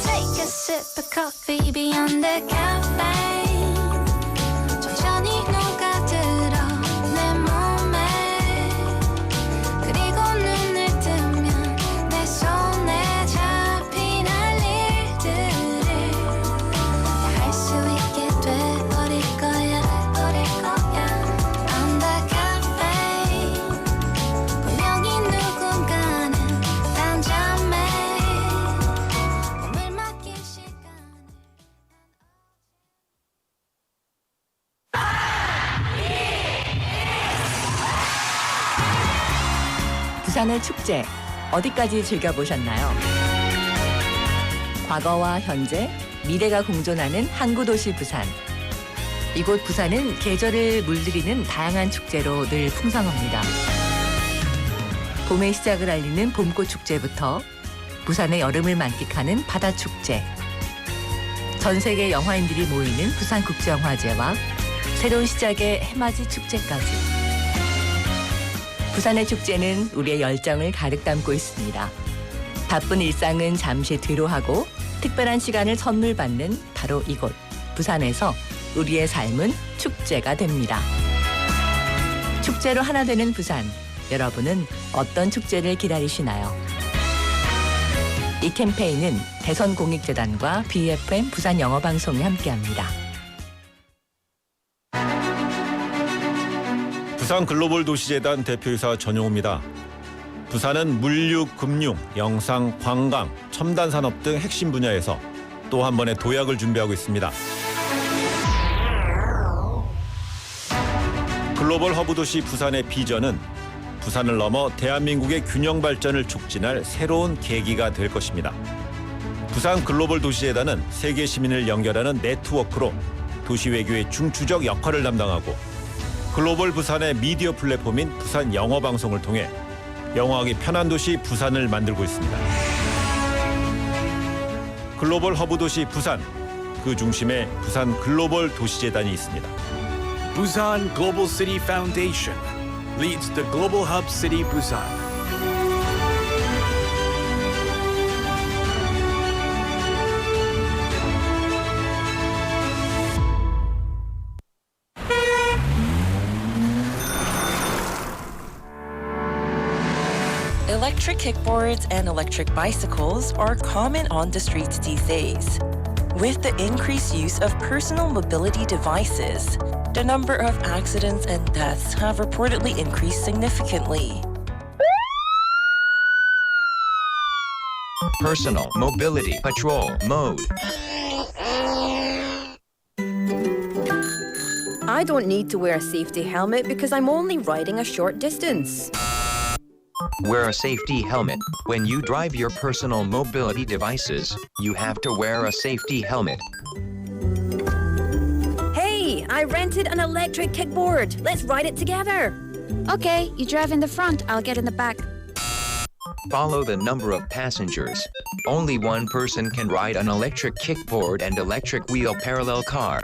Take a sip of coffee beyond the caffeine 천천히 녹아들어 내 몸에 그리고 눈을 뜨면 내 손에 잡힌 할 일들을 다 할 수 있게 돼버릴 거야 On the caffeine 분명히 누군가는 단잠에 몸을 맡길 시간을 부산의 축제 어디까지 즐겨보셨나요? 과거와 현재, 미래가 공존하는 항구도시 부산. 이곳 부산은 계절을 물들이는 다양한 축제로 늘 풍성합니다. 봄의 시작을 알리는 봄꽃 축제부터 부산의 여름을 만끽하는 바다축제, 전 세계 영화인들이 모이는 부산국제영화제와 새로운 시작의 해맞이 축제까지. 부산의 축제는 우리의 열정을 가득 담고 있습니다. 바쁜 일상은 잠시 뒤로하고 특별한 시간을 선물 받는 바로 이곳 부산에서 우리의 삶은 축제가 됩니다. 축제로 하나 되는 부산. 여러분은 어떤 축제를 기다리시나요? 이 캠페인은 대선공익재단과 BFM 부산영어방송이 함께합니다. 부산 글로벌 도시재단 대표이사 전용호입니다. 부산은 물류, 금융, 영상, 관광, 첨단 산업 등 핵심 분야에서 또 한 번의 도약을 준비하고 있습니다. 글로벌 허브 도시 부산의 비전은 부산을 넘어 대한민국의 균형 발전을 촉진할 새로운 계기가 될 것입니다. 부산 글로벌 도시재단은 세계 시민을 연결하는 네트워크로 도시 외교의 중추적 역할을 담당하고 글로벌 부산의 미디어 플랫폼인 부산 영어방송을 통해 영어하기 편한 도시 부산을 만들고 있습니다. 글로벌 허브 도시 부산, 그 중심에 부산 글로벌 도시재단이 있습니다. Busan Global City Foundation leads the Global Hub City Busan. Electric kickboards and electric bicycles are common on the streets these days. With the increased use of personal mobility devices, the number of accidents and deaths have reportedly increased significantly. Personal mobility patrol mode. I don't need to wear a safety helmet because I'm only riding a short distance. Wear a safety helmet. When you drive your personal mobility devices, you have to wear a safety helmet. Hey, I rented an electric kickboard. Let's ride it together. Okay, you drive in the front, I'll get in the back. Follow the number of passengers. Only one person can ride an electric kickboard and electric wheel parallel car.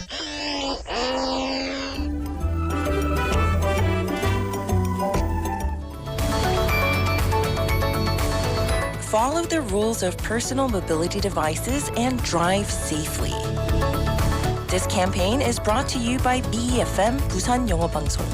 Follow the rules of personal mobility devices and drive safely. This campaign is brought to you by BFM 부산영어방송.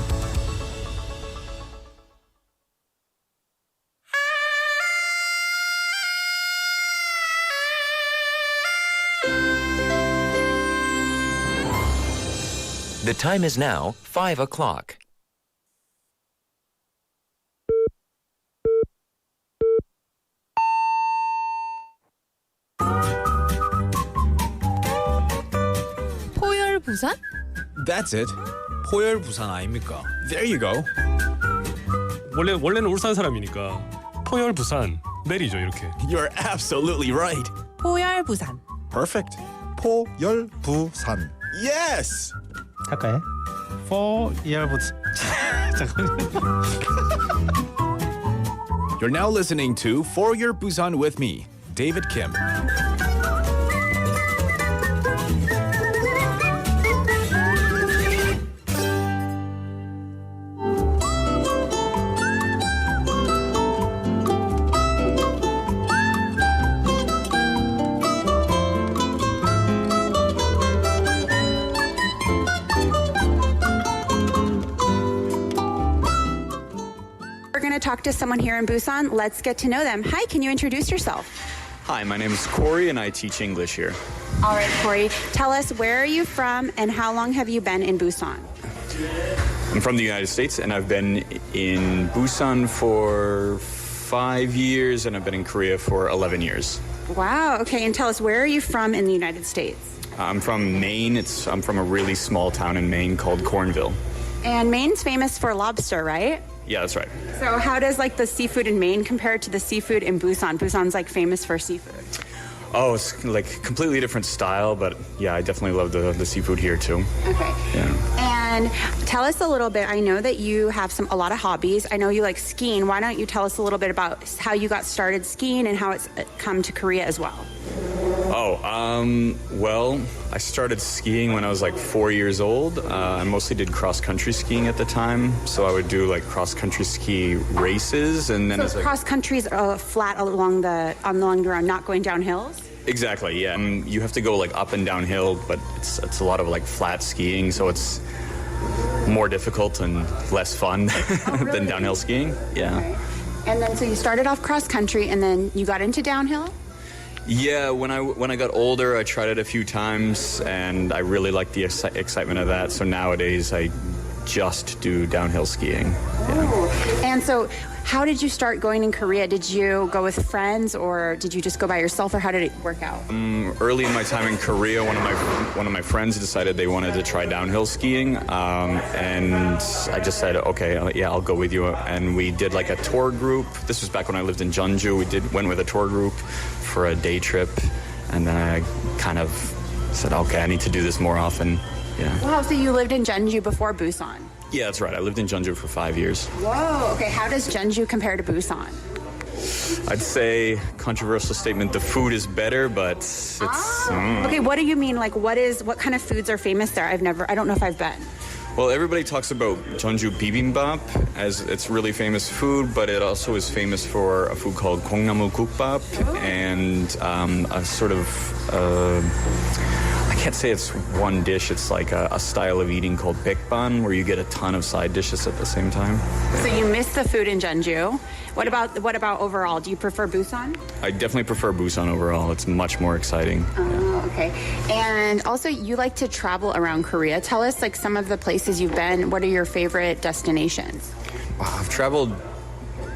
The time is now 5 o'clock. 포열 부산? That's it. 포열 부산 아닙니까? There you go. 원래는 울산 사람이니까 포열 부산 내리죠 이렇게. You're absolutely right. 포열 부산. Perfect. 포열 부산. Yes. 할까요? 포열 부산. You're now listening to For Your Busan with me, David Kim. Talk to someone here in Busan. Let's get to know them. Hi, can you introduce yourself? Hi, my name is Corey and I teach English here. All right, Corey, tell us where are you from and how long have you been in Busan? I'm from the United States and I've been in Busan for 5 years and I've been in Korea for 11 years. Wow, okay, and tell us where are you from in the United States? I'm from Maine. I'm from a really small town in Maine called Cornville. And Maine's famous for lobster, right? Yeah, that's right. So how does like the seafood in Maine compare to the seafood in Busan? Busan's like famous for seafood. Oh, it's like completely different style, but yeah, I definitely love the seafood here too. Okay. Yeah. And tell us a little bit. I know that you have a lot of hobbies. I know you like skiing. Why don't you tell us a little bit about how you got started skiing and how it's come to Korea as well? Well, I started skiing when I was like 4 years old. I mostly did cross-country skiing at the time, so I would do like cross-country ski races, and then So cross country's flat along the ground, not going down hills. Exactly, yeah. And you have to go like up and downhill, but it's a lot of like flat skiing, so it's more difficult and less fun than downhill skiing. Yeah. Okay. And then so you started off cross country, and then you got into downhill. Yeah, when I got older, I tried it a few times, and I really liked the excitement of that. So nowadays, I just do downhill skiing. Yeah. And so, how did you start going in Korea? Did you go with friends, or did you just go by yourself, or how did it work out? Early in my time in Korea, one of my friends decided they wanted to try downhill skiing, and I just said, okay, yeah, I'll go with you. And we did like a tour group. This was back when I lived in Jeonju. We went with a tour group for a day trip, and then I kind of said, okay, I need to do this more often. Yeah. Wow, so you lived in Jeonju before Busan? Yeah, that's right. I lived in Jeonju for 5 years. Whoa, okay. How does Jeonju compare to Busan? I'd say, controversial statement, the food is better, but it's... Okay, what do you mean? Like, what kind of foods are famous there? I don't know if I've been. Well, everybody talks about Jeonju bibimbap as it's really famous food, but it also is famous for a food called gongnam gukbap and a sort of... I can't say it's one dish. It's like a style of eating called baekban, where you get a ton of side dishes at the same time. So you miss the food in Jeonju. What about overall? Do you prefer Busan? I definitely prefer Busan overall. It's much more exciting. Oh, okay. And also, you like to travel around Korea. Tell us like some of the places you've been. What are your favorite destinations? I've traveled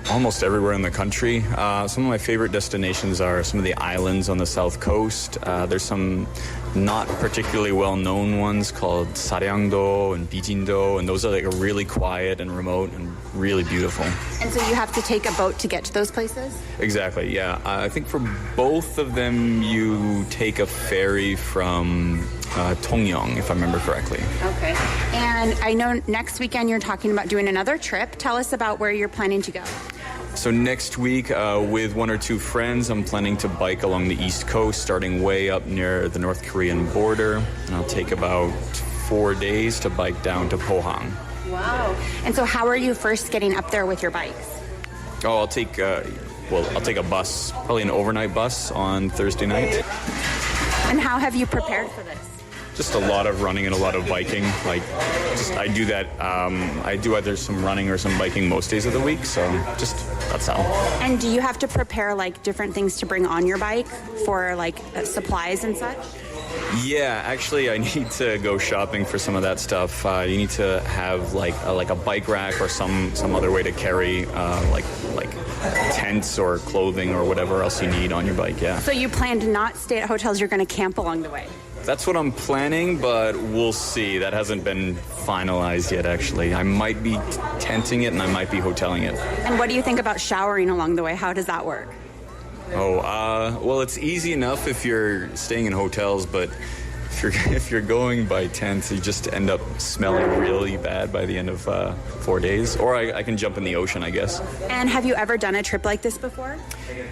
almost everywhere in the country. Some of my favorite destinations are some of the islands on the south coast. There's some not particularly well-known ones called Saryangdo and Bijindo, and those are like really quiet and remote and really beautiful. And so you have to take a boat to get to those places? Exactly, yeah. I think for both of them, you take a ferry from Tongyong, if I remember correctly. Okay. And I know next weekend you're talking about doing another trip. Tell us about where you're planning to go. So next week, with one or two friends, I'm planning to bike along the East Coast, starting way up near the North Korean border. And I'll take about 4 days to bike down to Pohang. Wow. And so how are you first getting up there with your bikes? Oh, I'll take a bus, probably an overnight bus on Thursday night. And how have you prepared for this? Just a lot of running and a lot of biking. I do that. I do either some running or some biking most days of the week. So that's how. And do you have to prepare like different things to bring on your bike for like supplies and such? Yeah, actually, I need to go shopping for some of that stuff. You need to have like a bike rack or some other way to carry like tents or clothing or whatever else you need on your bike. Yeah. So you plan to not stay at hotels. You're going to camp along the way. That's what I'm planning, but we'll see. That hasn't been finalized yet, actually. I might be tenting it and I might be hoteling it. And what do you think about showering along the way? How does that work? Well, it's easy enough if you're staying in hotels, but if you're going by tents, you just end up smelling really bad by the end of 4 days. Or I can jump in the ocean, I guess. And have you ever done a trip like this before?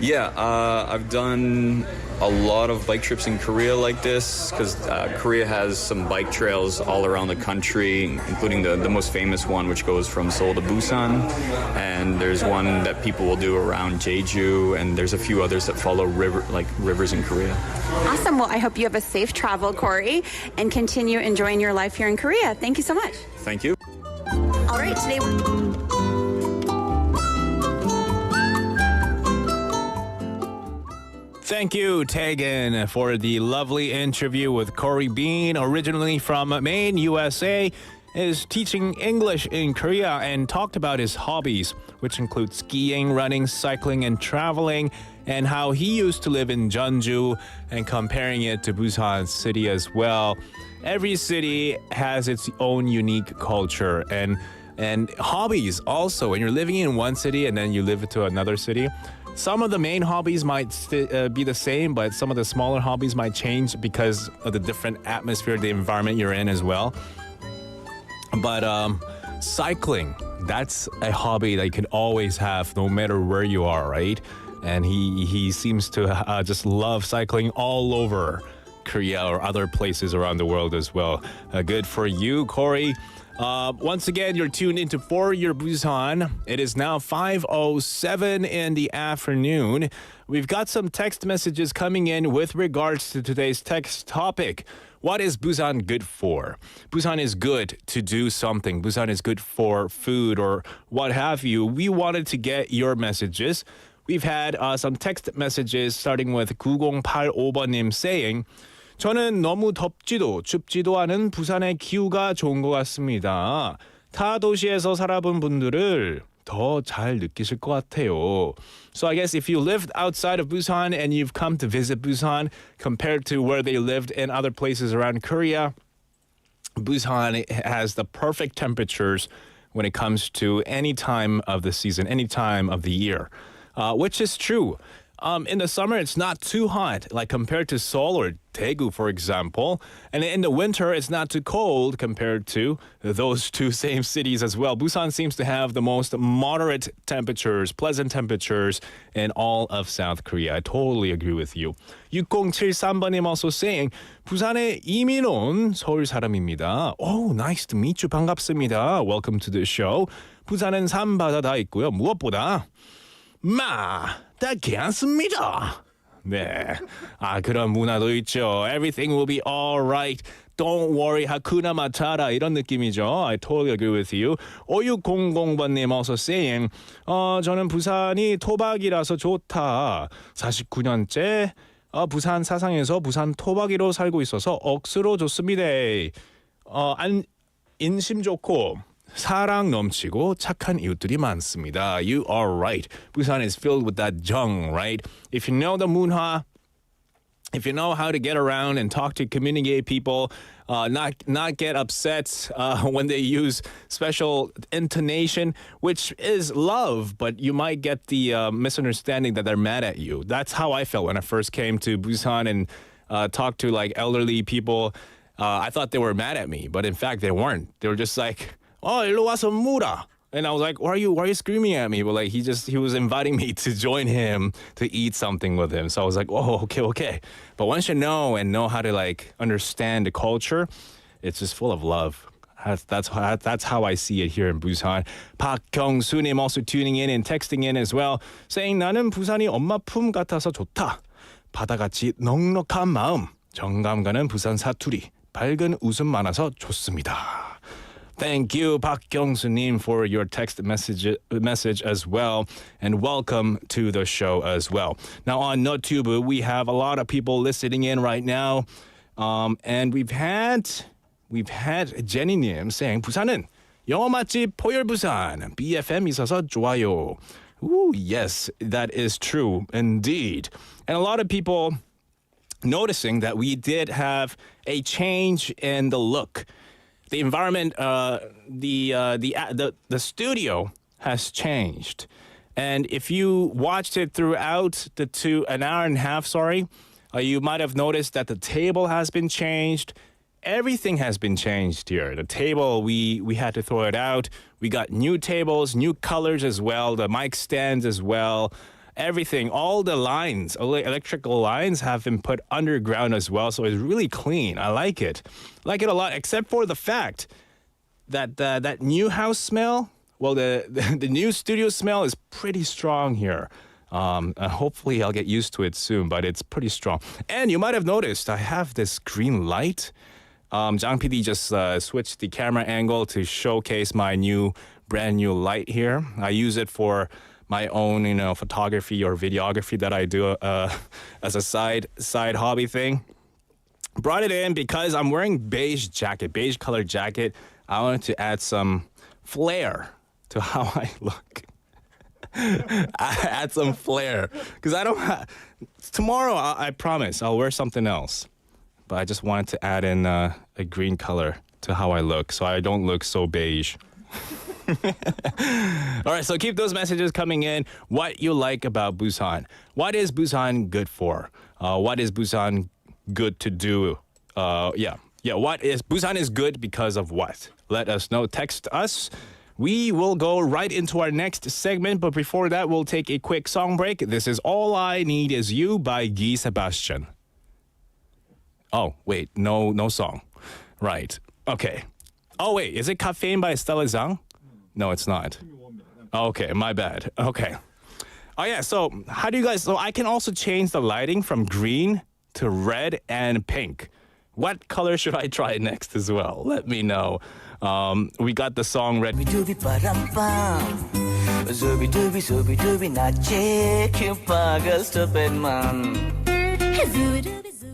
Yeah, I've done a lot of bike trips in Korea like this because Korea has some bike trails all around the country, including the most famous one, which goes from Seoul to Busan. And there's one that people will do around Jeju, and there's a few others that follow rivers in Korea. Awesome. Well, I hope you have a safe travel, Corey, and continue enjoying your life here in Korea. Thank you so much. Thank you. All right, today... Thank you, Tegan, for the lovely interview with Corey Bean, originally from Maine, USA, is teaching English in Korea and talked about his hobbies, which include skiing, running, cycling, and traveling, and how he used to live in Jeonju and comparing it to Busan City as well. Every city has its own unique culture and hobbies also. When you're living in one city and then you live to another city, some of the main hobbies might be the same, but some of the smaller hobbies might change because of the different atmosphere, the environment you're in as well. But cycling, that's a hobby that you can always have no matter where you are, right? And he seems to just love cycling all over Korea or other places around the world as well. Good for you, Corey. Once again, you're tuned into For Your Busan. It is now 5:07 in the afternoon. We've got some text messages coming in with regards to today's text topic. What is Busan good for? Busan is good to do something. Busan is good for food or what have you. We wanted to get your messages. We've had some text messages starting with 9085번님 saying, 저는 너무 덥지도 춥지도 않은 부산의 기후가 좋은 것 같습니다. 타 도시에서 살아본 분들을 더 잘 느끼실 것 같아요. So I guess if you lived outside of Busan and you've come to visit Busan compared to where they lived in other places around Korea, Busan has the perfect temperatures when it comes to any time of the season, any time of the year, which is true. In the summer, it's not too hot, like compared to Seoul or Daegu, for example. And in the winter, it's not too cold compared to those two same cities as well. Busan seems to have the most moderate temperatures, pleasant temperatures in all of South Korea. I totally agree with you. 6073번님 also saying, 부산의 이민 온 서울 사람입니다. Oh, nice to meet you. 반갑습니다. Welcome to the show. 부산은 산바다 다 있고요. 무엇보다 다 괜찮습니다. 네, 그런 문화도 있죠. Everything will be alright. Don't worry. 하쿠나 마타라 이런 느낌이죠. I totally agree with you. 5600번님 also saying, 저는 부산이 토박이라서 좋다. 49년째 부산 사상에서 부산 토박이로 살고 있어서 억수로 좋습니다. 인심 좋고 사랑 넘치고 착한 이웃들이 많습니다. You are right. Busan is filled with that jung, right? If you know the 문화, if you know how to get around and talk to communicate people, not get upset when they use special intonation, which is love, but you might get the misunderstanding that they're mad at you. That's how I felt when I first came to Busan and talked to like elderly people. I thought they were mad at me, but in fact they weren't. They were just like, 일로 와서 물어. And I was like, why are you screaming at me? But like he was inviting me to join him to eat something with him. So I was like, okay. But once you know how to like understand the culture, it's just full of love. That's how I see it here in Busan. 박경수님 also tuning in and texting in as well, saying 나는 부산이 엄마 품 같아서 좋다. 바다같이 넉넉한 마음, 정감 가는 부산 사투리, 밝은 웃음 많아서 좋습니다. Thank you, Park Kyung-soo-nim, for your text message as well, and welcome to the show as well. Now on NoTube, we have a lot of people listening in right now, and we've had Jenny-님 saying 부산은 영어 맛집 포열 부산 BFM 있어서 좋아요. Ooh, yes, that is true indeed, and a lot of people noticing that we did have a change in the look. The environment, the studio has changed, and if you watched it throughout an hour and a half, you might have noticed that the table has been changed. Everything has been changed here. The table, we had to throw it out. We got new tables, new colors as well. The mic stands as well. Everything, all the lines, electrical lines have been put underground as well, so it's really clean. I like it a lot, except for the fact that that new house smell, well, the new studio smell is pretty strong here. Hopefully I'll get used to it soon, but it's pretty strong. And you might have noticed I have this green light. Jang PD just switched the camera angle to showcase my brand new light here. I use it for my own, photography or videography that I do as a side hobby thing. Brought it in because I'm wearing beige colored jacket. I wanted to add some flair to how I look. Add some flair because I don't have. Tomorrow, I promise I'll wear something else, but I just wanted to add in a green color to how I look, so I don't look so beige. All right, so keep those messages coming in. What you like about Busan? What is Busan good for? What is Busan good to do? Busan is good because of what? Let us know. Text us. We will go right into our next segment, but before that, we'll take a quick song break. This is All I Need Is You by Guy Sebastian. Oh, wait, no song. Right. Okay. Oh, wait, is it Caffeine by Stella Zhang? No, it's not. Okay, my bad. Okay. Oh, yeah, so how do you guys... So I can also change the lighting from green to red and pink. What color should I try next as well? Let me know. We got the song ready.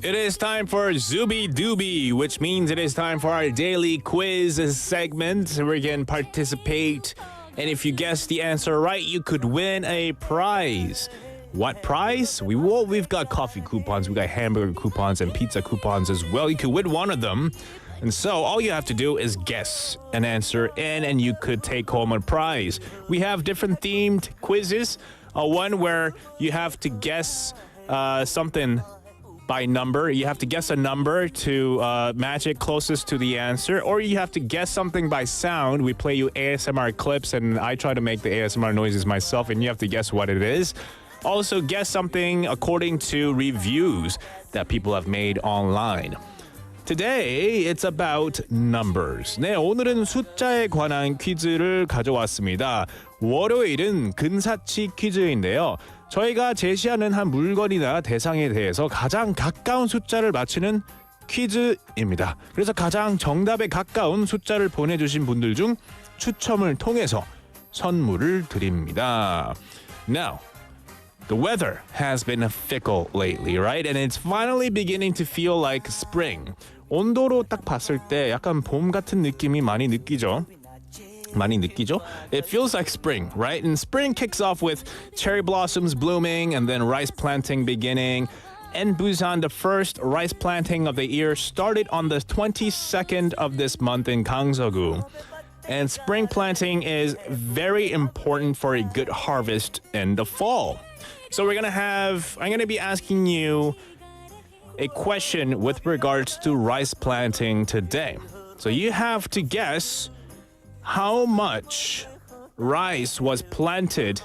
It is time for Zubi Dooby, which means it is time for our daily quiz segment where you can participate. And if you guess the answer right, you could win a prize. What prize? We've got coffee coupons, we got hamburger coupons, and pizza coupons as well. You could win one of them. And so all you have to do is guess an answer in, and you could take home a prize. We have different themed quizzes. One where you have to guess something by number. You have to guess a number to match it closest to the answer, or you have to guess something by sound. We play you ASMR clips, and I try to make the ASMR noises myself, and you have to guess what it is. Also, guess something according to reviews that people have made online. Today, it's about numbers. 네, 오늘은 숫자에 관한 퀴즈를 가져왔습니다. 월요일은 근사치 퀴즈인데요. 저희가 제시하는 한 물건이나 대상에 대해서 가장 가까운 숫자를 맞히는 퀴즈입니다. 그래서 가장 정답에 가까운 숫자를 보내주신 분들 중 추첨을 통해서 선물을 드립니다. Now, the weather has been fickle lately, right? And it's finally beginning to feel like spring. 온도로 딱 봤을 때 약간 봄 같은 느낌이 많이 느끼죠? It feels like spring, right? And spring kicks off with cherry blossoms blooming and then rice planting beginning. In Busan, the first rice planting of the year started on the 22nd of this month in Gangseong. And spring planting is very important for a good harvest in the fall. So I'm gonna be asking you a question with regards to rice planting today. So you have to guess how much rice was planted.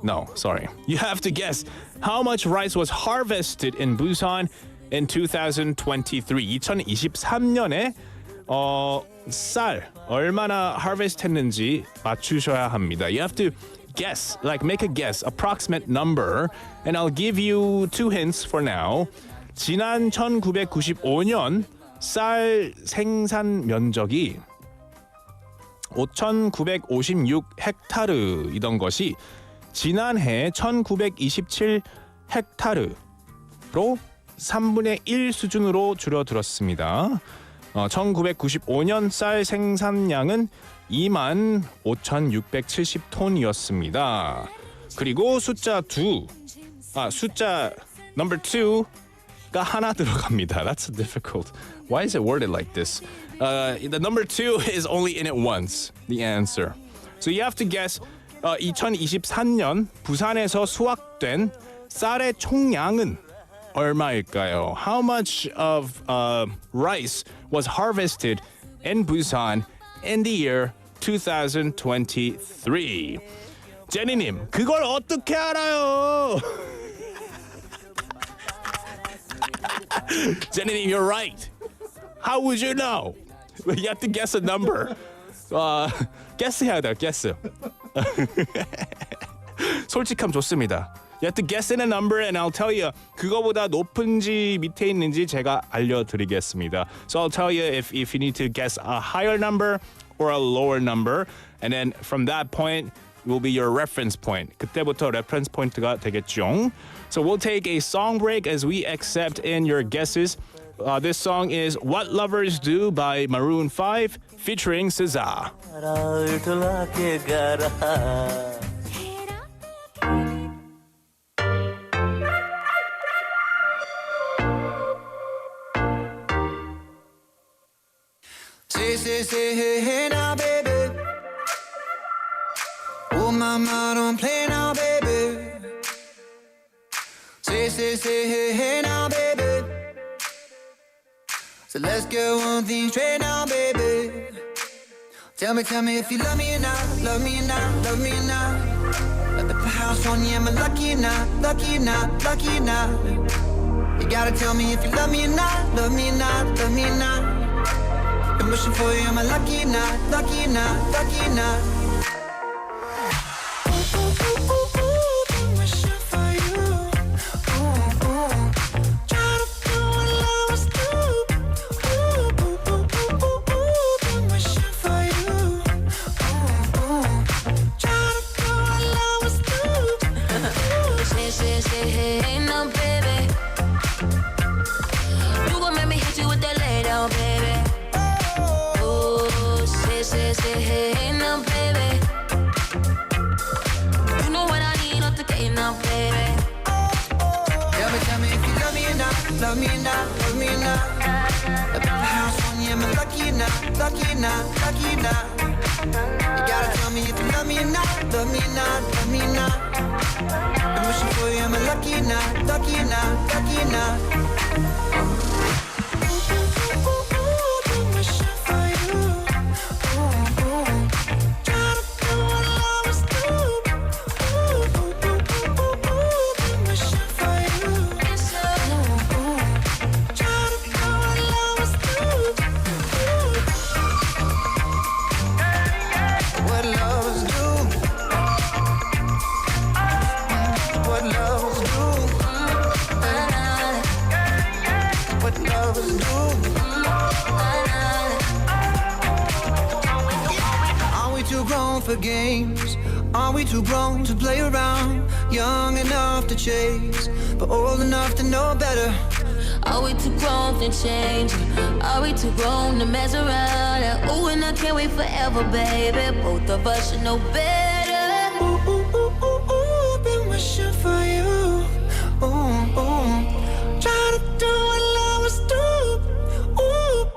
You have to guess how much rice was harvested in Busan in 2023. 2023년에 쌀 얼마나 harvest 했는지 맞추셔야 합니다. You have to guess, make a guess, approximate number, and I'll give you two hints for now. 지난 1995년 쌀 생산 면적이 5,956 헥타르이던 것이 지난해 1,927 헥타르로 3분의 1 수준으로 줄어들었습니다. 1995년 쌀 생산량은 25,670톤이었습니다. 그리고 숫자 number 2가 하나 들어갑니다. That's difficult. Why is it worded like this? The number 2 is only in it once, the answer. So you have to guess 2023년 부산에서 수확된 쌀의 총량은 얼마일까요? How much of rice was harvested in Busan in the year 2023? 제니님, 그걸 어떻게 알아요? 제니님, you're right. How would you know? You have to guess a number. guess해야 돼요, guess. 솔직함 좋습니다. You have to guess in a number and I'll tell you 그거보다 높은지 밑에 있는지 제가 알려드리겠습니다. So I'll tell you if you need to guess a higher number or a lower number, and then from that point will be your reference point. 그때부터 reference point가 되겠죠. So we'll take a song break as we accept in your guesses. This song is What Lovers Do by Maroon 5 featuring SZA. Say, hey, now, baby. mama, don't play now, baby. Say, hey, hey now, baby. So let's get one thing straight now, baby. Tell me if you love me or not, love me or not, love me or not. At the house on you, am I lucky or not, lucky or not, lucky or not? You gotta tell me if you love me or not, love me or not, love me or not. I'm wishing for you, am I lucky or not, lucky or not, lucky or not? Love me or not, love me or not. At the house on you, am I lucky or not, lucky or not, lucky or not? You gotta tell me if you love me or not, love me or not, love me or not. I'm wishing for you, am I lucky or not, lucky or not, lucky or not? I'm wishing for you. Try to do what I always do. I'm wishing for you. For games, are we too grown to play around? Young enough to chase, but old enough to know better. Are we too grown to change? Are we too grown to mess around? Ooh, and I can't wait forever, baby. Both of us should know better. Ooh, ooh, ooh, ooh, ooh, been wishing for you. Ooh, ooh. Try to do what I always do. Ooh.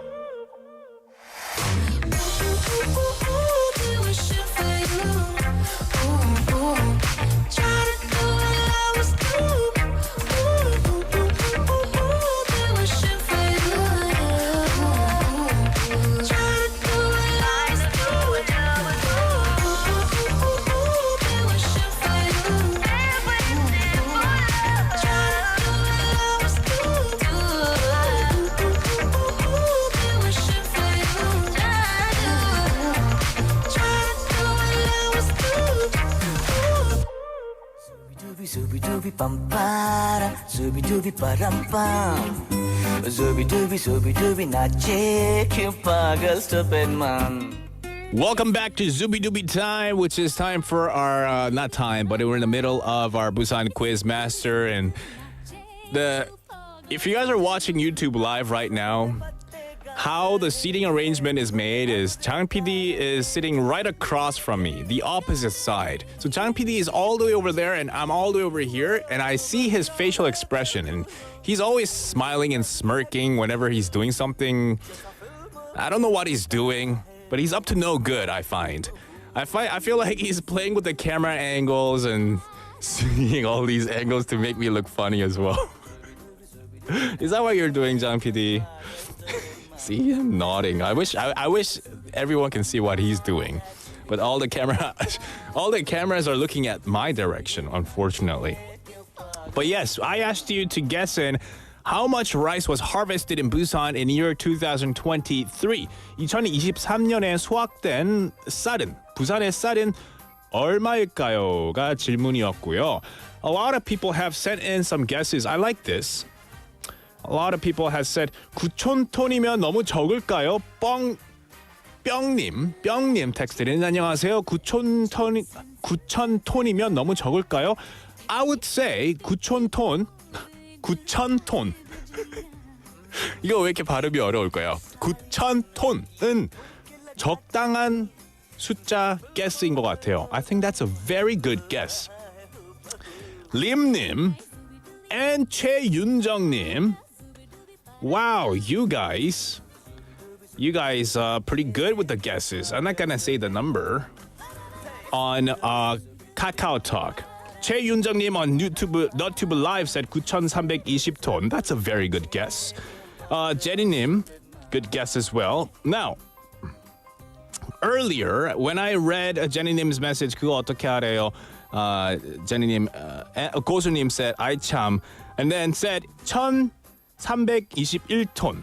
Welcome back to Zooby Dooby Time, which is time for our, not time, but we're in the middle of our Busan Quiz Master. And if you guys are watching YouTube live right now, how the seating arrangement is made is Jang PD is sitting right across from me, the opposite side. So Jang PD is all the way over there and I'm all the way over here, and I see his facial expression and he's always smiling and smirking whenever he's doing something. I don't know what he's doing, but he's up to no good, I find. I feel like he's playing with the camera angles and seeing all these angles to make me look funny as well. Is that what you're doing, Jang PD? See him nodding. I wish everyone can see what he's doing, but all the cameras are looking at my direction, unfortunately. But yes, I asked you to guess in how much rice was harvested in Busan in year 2023. 2023년에 수확된 쌀은, 부산의 쌀은 얼마일까요?가 질문이었고요. A lot of people have sent in some guesses. I like this. A lot of people have said 9,000톤이면 너무 적을까요? 뿅님 텍스트는 안녕하세요. 9,000톤이면 너무 적을까요? I would say 9,000톤. 이거 왜 이렇게 발음이 어려울까요? 9,000톤은 적당한 숫자 guess인 것 같아요. I think that's a very good guess. 림님 and 최윤정님. Wow, you guys are pretty good with the guesses. I'm not gonna say the number. On 카카오톡. 최윤정님 on 너튜브 live said 9,320톤. That's a very good guess. 제니님, good guess as well. Now, earlier when I read 제니님's message, 그거 어떻게 하래요? 제니님, 고수님 said 아이참, and then said 1,321톤.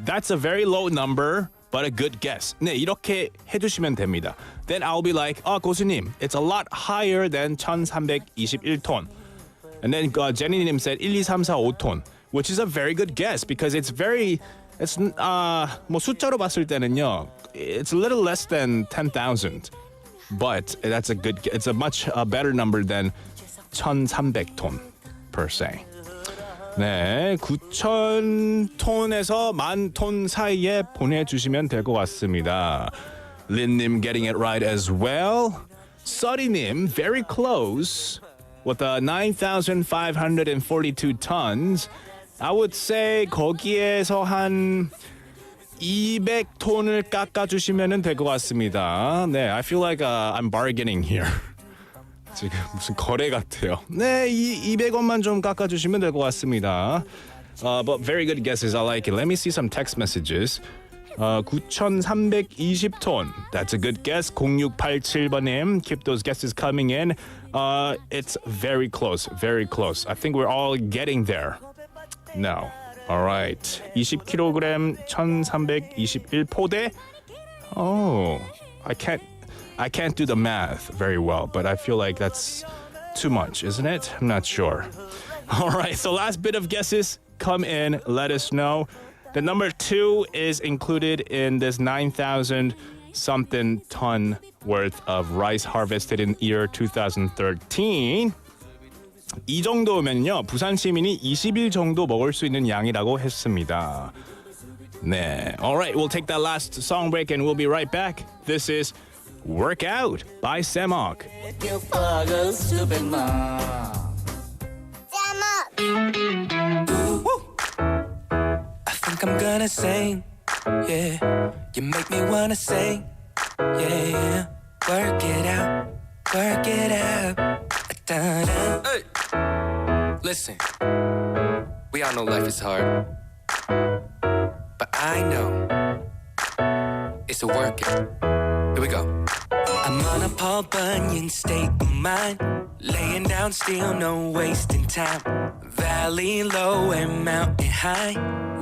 That's a very low number, but a good guess. 네, 이렇게 해주시면 됩니다. Then I'll be like, 고수님, it's a lot higher than 1,321톤. And then 제니님 said 1, 2, 3, 4, 5톤, which is a very good guess because it's 뭐 숫자로 봤을 때는요, it's a little less than 10,000. But that's it's a much better number than 1,300톤 per se. 네, 9,000톤에서 10,000톤 사이에 보내주시면 될 것 같습니다. 린님 getting it right as well. 써리님 very close with 9,542 tons. I would say 거기에서 한 200톤을 깎아주시면 될 것 같습니다. 네, I feel like I'm bargaining here. 지금 무슨 거래 같아요. 네, 200원만 좀 깎아주시면 될 것 같습니다. But very good guesses. I like it. Let me see some text messages. 9,320톤. That's a good guess. 0687번님. Keep those guesses coming in. It's very close. Very close. I think we're all getting there. No. All right. 20kg 1,321포대. Oh, I can't do the math very well, but I feel like that's too much, isn't it? I'm not sure. All right, so last bit of guesses, come in, let us know. The number 2 is included in this 9,000 something ton worth of rice harvested in year 2013. 이 정도면요, 부산 시민이 20일 정도 먹을 수 있는 양이라고 했습니다. 네, all right, we'll take that last song break and we'll be right back. This is Work Out by Semok. I think I'm gonna sing, yeah. You make me wanna sing, yeah. Work it out, work it out. Da-da. Hey. Listen, we all know life is hard, but I know it's a work it. Here we go. I'm on a Paul Bunyan state of mind, laying down steel, no wasting time. Valley low and mountain high,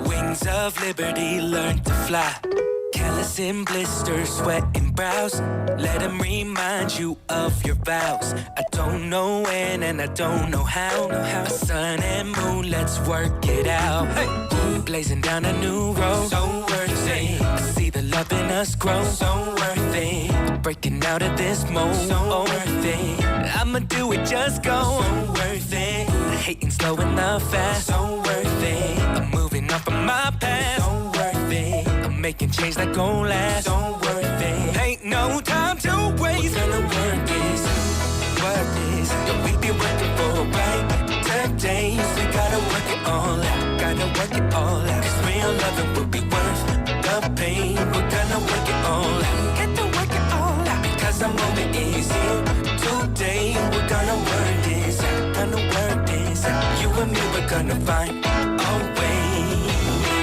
wings of liberty learn to fly. Careless in blisters, sweating brows, let them remind you of your vows. I don't know when and I don't know how. A sun and moon, let's work it out. Hey. Blazing down a new road, so worth it. I see the love in us grow, so worth it. Breaking out of this mold, so worth it. I'ma do it, just go, so worth it. Hating slow and the fast, so worth it. I'm moving up on my path, so worth it. I'm making change that gon' last, so worth it. Ain't no time to waste. We're gonna work this, yeah, we be working for right today. We gotta work it all out, gotta work it all out. Cause real loving will be worth the pain. We're gonna work it all out, get to work it all out. Because I'm moving easy today. We're gonna work this out, gonna work this out. You and me, we're gonna find a way.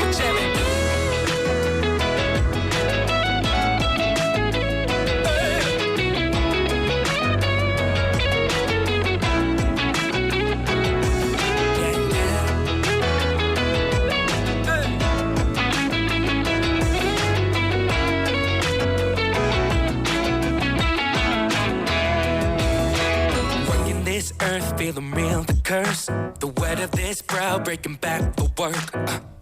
We're jamming. Earth, feeling real, the curse. The wet of this brow, breaking back for work.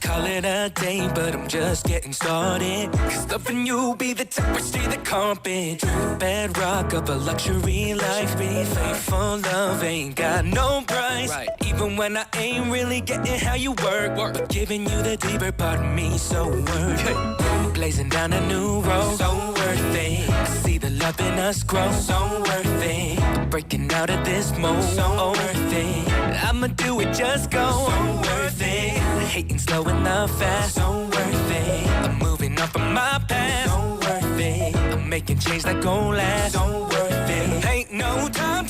Call it a day, but I'm just getting started. Cause loving you be the tapestry, the carpet. Bedrock of a luxury life. Faithful love ain't got no price. Right. Even when I ain't really getting how you work. But giving you the deeper part of me, so worth it. Blazing down a new road, so worth it. I see the love in us grow, so worth it. Breaking out of this mold, so worth it. I'ma do it, just go, so worth it. Hating slow and the fast, so worth it. I'm moving up on my path, so worth it. I'm making change that gon' last, so worth it. Ain't no time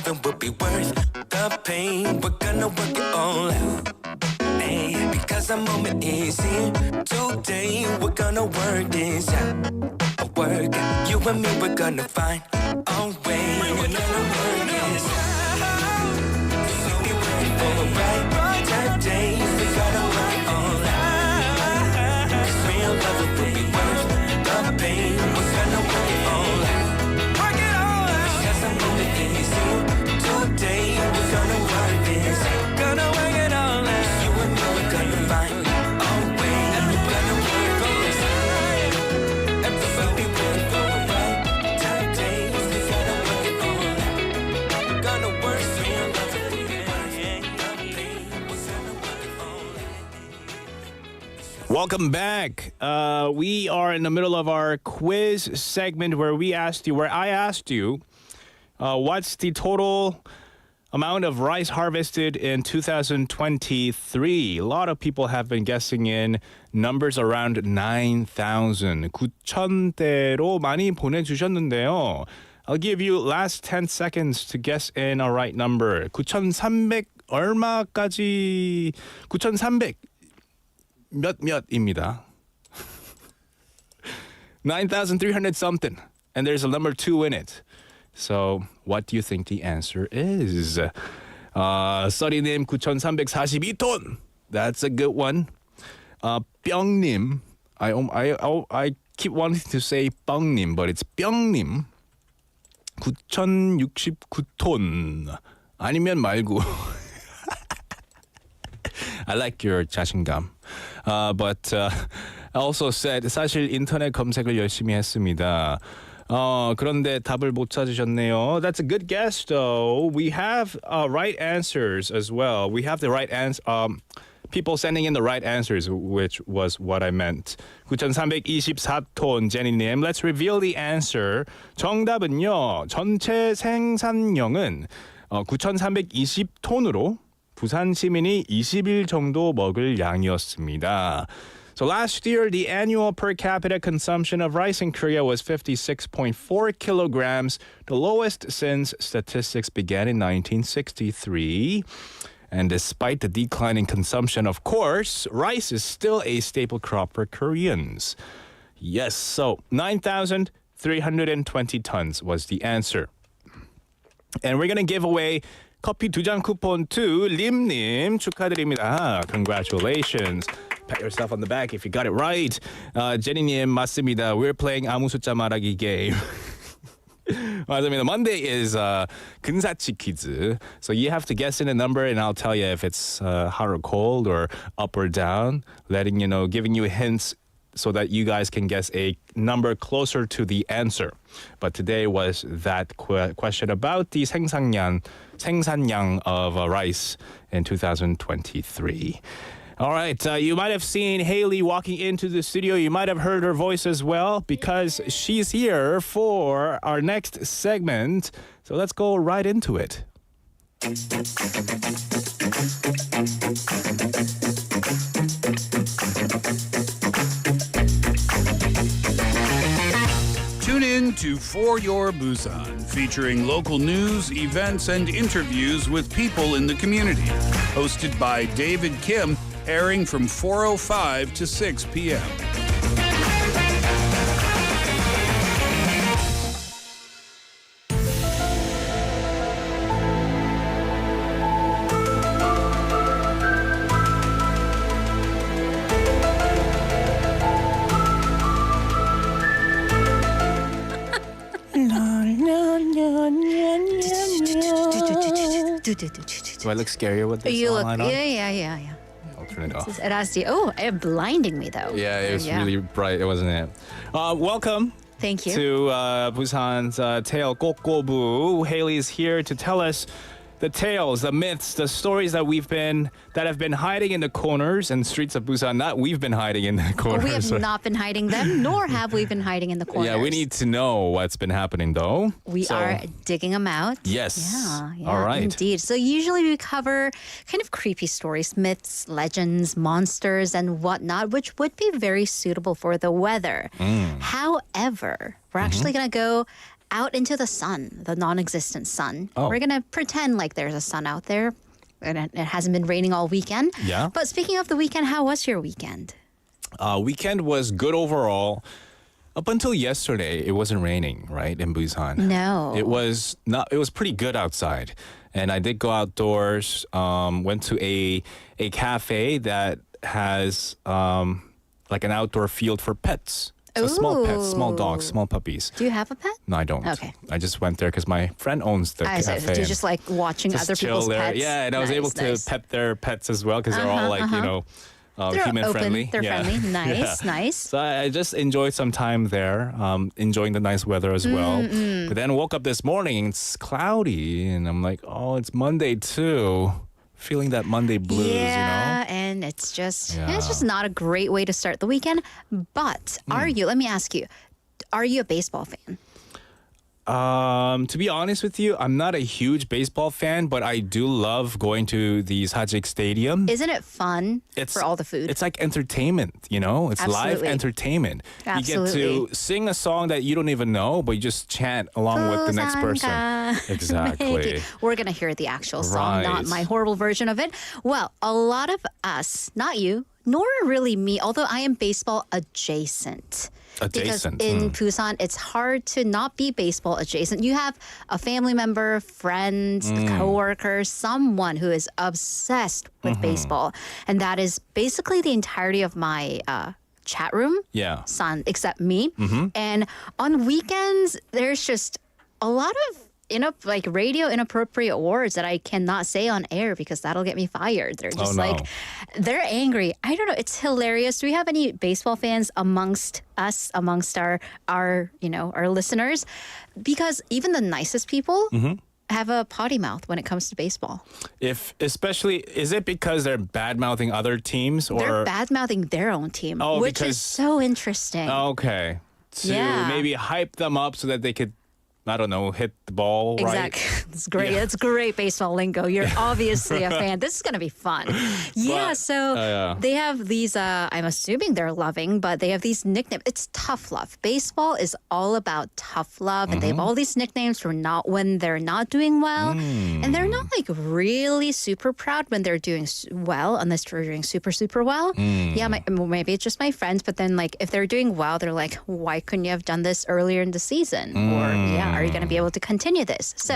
loving will be worth the pain. We're gonna work it all out. Ay, because the moment is here today. We're gonna work this out. Work out. You and me, we're gonna find a way. We're gonna work this out. So we wait for the right day. We gotta work it all out. 'Cause real love will be worth the pain. We're gonna work it all out. Work it all out. Because the moment is here today. We're gonna work this out. Gonna work it all out. You and me, we're gonna find a way. We're gonna work this out. Everybody wait for the right day. We gotta work it all out. We're gonna work real love will be worth the pain. We're gonna work it all out. Welcome back. We are in the middle of our quiz segment where I asked you, what's the total amount of rice harvested in 2023? A lot of people have been guessing in numbers around 9,000. 9,000대로 많이 보내주셨는데요. I'll give you last 10 seconds to guess in a right number. 9,300 얼마까지? 9,300 몇입니다. 9,300 something. And there's a number 2 in it. So what do you think the answer is? 써리님 9,342톤. That's a good one. 뿅님. I keep wanting to say 뻥님, but it's 뿅님. 9,069톤. 아니면 말고. I like your 자신감. But also said 사실 인터넷 검색을 열심히 했습니다. 그런데 답을 못 찾으셨네요. That's a good guess, though. We have right answers as well. We have the right answer. People sending in the right answers, which was what I meant. 9,324톤, 제니님. Let's reveal the answer. 정답은요. 전체 생산량은 9,320톤으로 부산 시민이 20일 정도 먹을 양이었습니다. So last year, the annual per capita consumption of rice in Korea was 56.4 kilograms, the lowest since statistics began in 1963. And despite the decline in consumption, of course, rice is still a staple crop for Koreans. Yes, so 9,320 tons was the answer. And we're going to give away 커피 2장 쿠폰 to 림님. 축하드립니다. Congratulations. Pat yourself on the back if you got it right. 제니님 맞습니다. We're playing 아무 숫자 말하기 game. 맞습니다. Monday is 근사치 quiz. So you have to guess in a number and I'll tell you if it's hot or cold or up or down, letting you know, giving you hints so that you guys can guess a number closer to the answer. But today was that question about the 생산량 of rice in 2023. All right, you might have seen Haley walking into the studio. You might have heard her voice as well because she's here for our next segment. So let's go right into it. Tune in to For Your Busan, featuring local news, events, and interviews with people in the community. Hosted by David Kim, airing from 4:05 to 6 p.m. Do I look scarier with this You look, song on? yeah. I'll turn it off. It has to. Oh, it's blinding me though. Yeah, it was really bright, wasn't it? Welcome. Thank you. To Busan's tale 꼬.꼬.부. Haley is here to tell us the tales, the myths, the stories that have been hiding in the corners and streets of Busan. Not we've been hiding in the corners. We have not been hiding them, nor have we been hiding in the corners. Yeah, we need to know what's been happening though. We are digging them out. Yes. Yeah, All right. Indeed. So usually we cover kind of creepy stories, myths, legends, monsters, and whatnot, which would be very suitable for the weather. However, we're actually going to go out into the sun, the non-existent sun. Oh. We're gonna pretend like there's a sun out there, and it hasn't been raining all weekend. Yeah. But speaking of the weekend, how was your weekend? Weekend was good overall. Up until yesterday, it wasn't raining, right, in Busan. No. It was not. It was pretty good outside, and I did go outdoors. Went to a cafe that has like an outdoor field for pets. So small pets, small dogs, small puppies. Do you have a pet? No, I don't. Okay. I just went there because my friend owns the I see. cafe. You're and just like watching just other chill people's there. pets. Yeah, and I was able to pet their pets as well because they're all like, you know, They're human open. friendly. They're friendly. Nice, nice. So I just enjoyed some time there, enjoying the nice weather as well. But then woke up this morning and it's cloudy, and I'm like, oh, it's Monday too. Feeling that Monday blues, Yeah, you know? and it's just Yeah. not a great way to start the weekend. But are you? Let me ask you: are you a baseball fan? To be honest with you, I'm not a huge baseball fan, but I do love going to the Sajik Stadium. Isn't it fun for all the food? It's like entertainment, you know? It's live Absolutely. entertainment. You Absolutely. get to sing a song that you don't even know, but you just chant along with the next person. Exactly. We're going to hear the actual song, not Right. my horrible version of it. Well, a lot of us, not you, nor really me, although I am baseball adjacent. Adjacent, Because in Busan, it's hard to not be baseball adjacent. You have a family member, friends, coworkers, someone who is obsessed with baseball. And that is basically the entirety of my chat room. Yeah. Son, except me. And on weekends, there's just a lot of radio inappropriate words that I cannot say on air because that'll get me fired. They're just they're angry. I don't know. It's hilarious. Do we have any baseball fans amongst us, amongst our listeners? Because even the nicest people have a potty mouth when it comes to baseball. Is it because they're bad mouthing other teams, or They're bad mouthing their own team, Oh, which because- is so interesting. okay, to Yeah. maybe hype them up so that they could, I don't know, hit the ball right? Exactly. It's great. Yeah. It's great baseball lingo. You're obviously a fan. This is going to be fun. Yeah. But, So they have these, I'm assuming they're loving, but they have these nicknames. It's tough love. Baseball is all about tough love. And they have all these nicknames for when they're not doing well. And they're not like really super proud when they're doing well, unless they're doing super, super well. Yeah, maybe it's just my friends. But then like if they're doing well, they're like, why couldn't you have done this earlier in the season? Or are you going to be able to continue this? So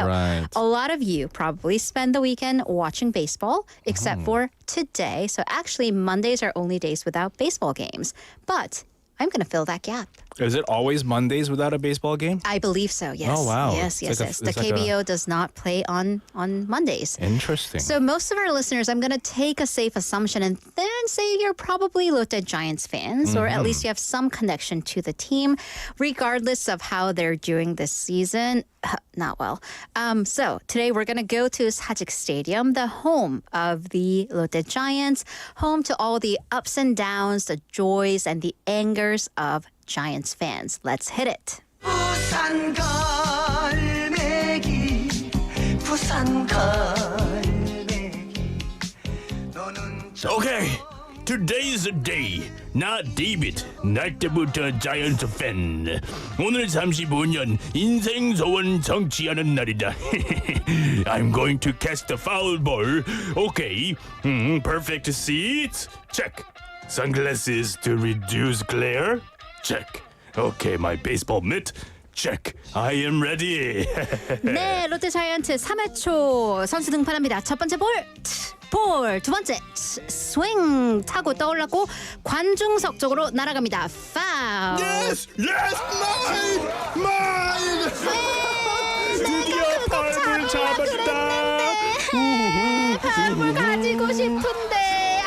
a lot of you probably spend the weekend watching baseball, except for today. So actually, Mondays are only days without baseball games. But I'm going to fill that gap. Is it always Mondays without a baseball game? I believe so, yes. Oh, wow. Yes. It's like The KBO does not play on Mondays. Interesting. So most of our listeners, I'm going to take a safe assumption and then say you're probably Lotte Giants fans, or at least you have some connection to the team, regardless of how they're doing this season. Not well. So today we're going to go to Sajik Stadium, the home of the Lotte Giants, home to all the ups and downs, the joys and the angers of Giants fans. Let's hit it. 부산 갈매기 부산 갈매기 Okay, today's the day. 나 데이빗, 날 때부터 자이언트 팬. 오늘 35년 인생 소원 성취하는 날이다. I'm going to cast a foul ball. Okay, perfect seats. Check. Sunglasses to reduce glare. Check. Okay, my baseball mitt. Check. I am ready. 네, 롯데 자이언트 3회 초 선수 등판합니다. 첫 번째 볼, 두 번째 스윙 타고 떠올랐고 관중석 쪽으로 날아갑니다. 파울. Yes, mine. 드디어 발을 잡았다. 발을 가지고 싶은데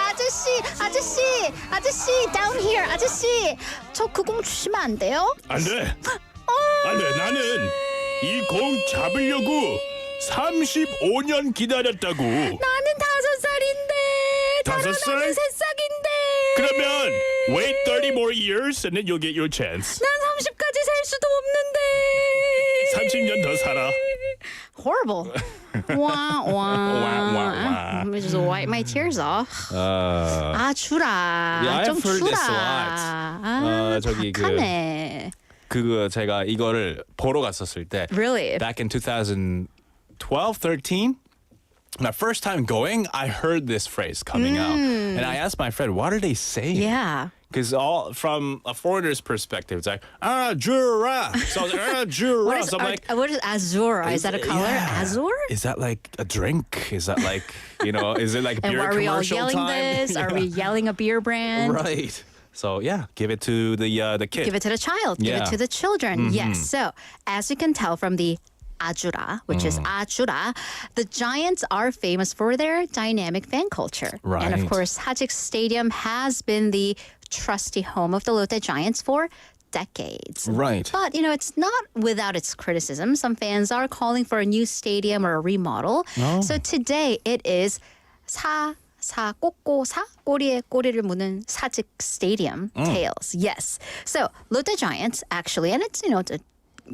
아저씨 down here 아저씨 저 그 공 주시면 안 돼요? 안 돼. 나는 이 공 잡으려고 35년 기다렸다고. 나는 5살인데 다른 5살? 나는 3싹인데 그러면 wait 30 more years and then you'll get your chance. 난 30까지 살 수도 없는데 30년 더 살아. Horrible. wah. Let me just wipe my tears off. 주라. Yeah, 좀 I've heard 주라. this a lot. 저기 착하네. 그 제가 이거를 보러 갔었을 때 Really? back in 2012, 13 my first time going, I heard this phrase coming out. And I asked my friend, what are they saying? Yeah. Because all from a foreigner's perspective, it's like, Jura. So I was like, Jura. What is, so I'm like, what is Azura? Is that a color? yeah. Azur? Is that like a drink? Is that like, is it like And beer are we all commercial yelling time? this? Are we yelling a beer brand? Right. So yeah, give it to the kid. Give it to the child. Give Yeah. it to the children. Yes. So as you can tell from the Ajura, which is Ajura, the Giants are famous for their dynamic fan culture. Right. And of course, Sajik Stadium has been the trusty home of the Lotte Giants for decades. Right. But, it's not without its criticism. Some fans are calling for a new stadium or a remodel. Oh. So today it is 꼬.꼬.사 꼬리에 꼬리를 무는 사직 Stadium tales. Yes. So Lotte Giants actually, and it's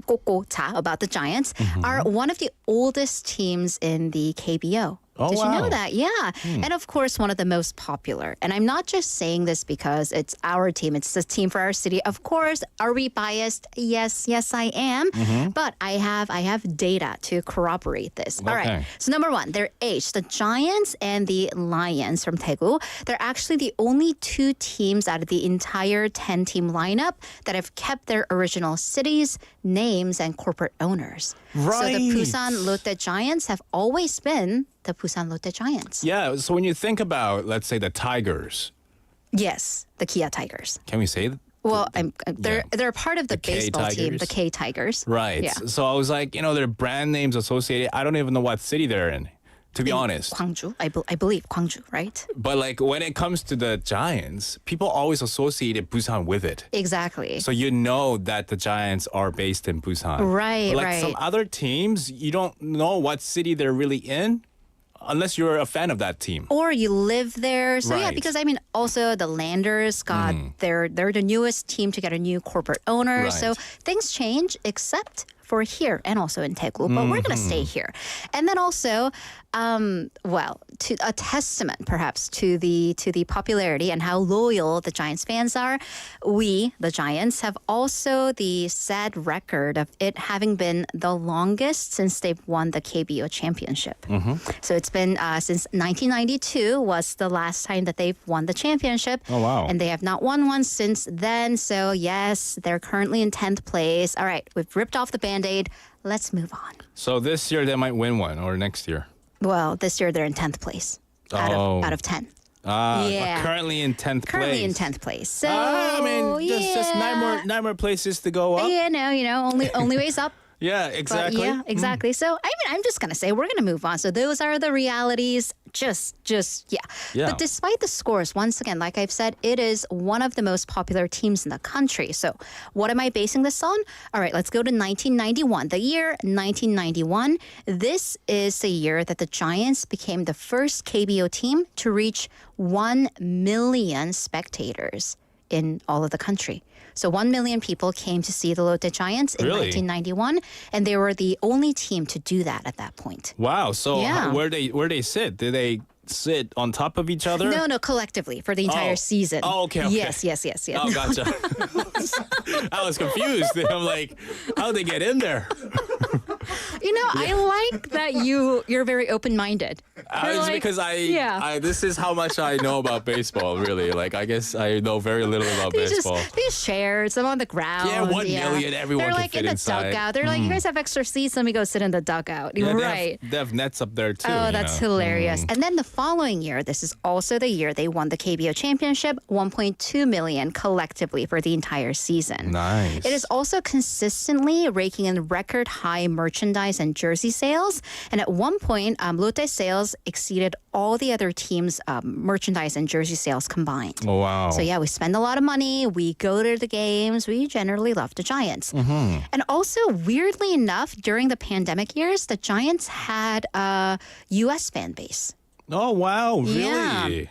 꼬.꼬.자 about the Giants, are one of the oldest teams in the KBO. Oh, Did you know wow. that? Yeah. And of course, one of the most popular. And I'm not just saying this because it's our team. It's the team for our city. Of course, are we biased? Yes, I am. But I have data to corroborate this. All right. Okay. So number one, their age. The Giants and the Lions from Daegu, they're actually the only two teams out of the entire 10-team lineup that have kept their original cities, names, and corporate owners. Right. So the Busan Lotte Giants have always been the Busan Lotte Giants. Yeah. So when you think about, let's say, the Tigers, Yes, the Kia Tigers. can we say that? Well, they're part of the K baseball team, Tigers? the K Tigers. Right. Yeah. So I was like, their brand names associated. I don't even know what city they're in, to be honest. Gwangju, I believe Gwangju, right? But like when it comes to the Giants, people always associated Busan with it. Exactly. So you know that the Giants are based in Busan. Right, But like some right. other teams, you don't know what city they're really in unless you're a fan of that team. Or you live there. So yeah, Right. because also the Landers got they're the newest team to get a new corporate owner. So Right. things change except for here and also in Daegu, but we're going to stay here. And then also, to a testament perhaps to the popularity and how loyal the Giants fans are, we, the Giants, have also the sad record of it having been the longest since they've won the KBO championship. So it's been since 1992 was the last time that they've won the championship. Oh, wow. And they have not won one since then. So yes, they're currently in 10th place. All right, we've ripped off the Band-Aid. Let's move on. So this year they might win one, or next year. Well, this year they're in 10th place out of 10. Yeah. Currently in 10th place. Currently in 10th place. So I mean, yeah. just nine more places to go up. Yeah, only ways up. Yeah, exactly. But yeah, exactly. So I'm just gonna say we're gonna move on. So those are the realities. Yeah. But despite the scores, once again, like I've said, it is one of the most popular teams in the country. So what am I basing this on? All right, let's go to 1991. The year 1991. This is the year that the Giants became the first KBO team to reach 1 million spectators in all of the country. So 1 million people came to see the Lotte Giants in Really? 1991, and they were the only team to do that at that point. Wow. So Yeah. where they sit? Did they sit on top of each other? No, collectively for the entire season. Oh, okay. Yes. Oh, gotcha. I was confused. I'm like, how'd they get in there? I like that you're very open-minded. It's because I this is how much I know about baseball, really. Like, I guess I know very little about baseball. These shared some on the ground. Yeah, 1 million, everyone They're can like fit in the inside. dugout. They're like, you guys have extra seats, let me go sit in the dugout. Yeah, Right. They have nets up there, too. Oh, that's hilarious. And then the following year, this is also the year they won the KBO championship, 1.2 million collectively for the entire season. Nice. It is also consistently raking in record high merchandise and jersey sales. And at one point, Lotte sales exceeded all the other teams' merchandise and jersey sales combined. Oh, wow. So yeah, we spend a lot of money. We go to the games. We generally love the Giants. And also, weirdly enough, during the pandemic years, the Giants had a U.S. fan base. Oh, wow. Really? Yeah.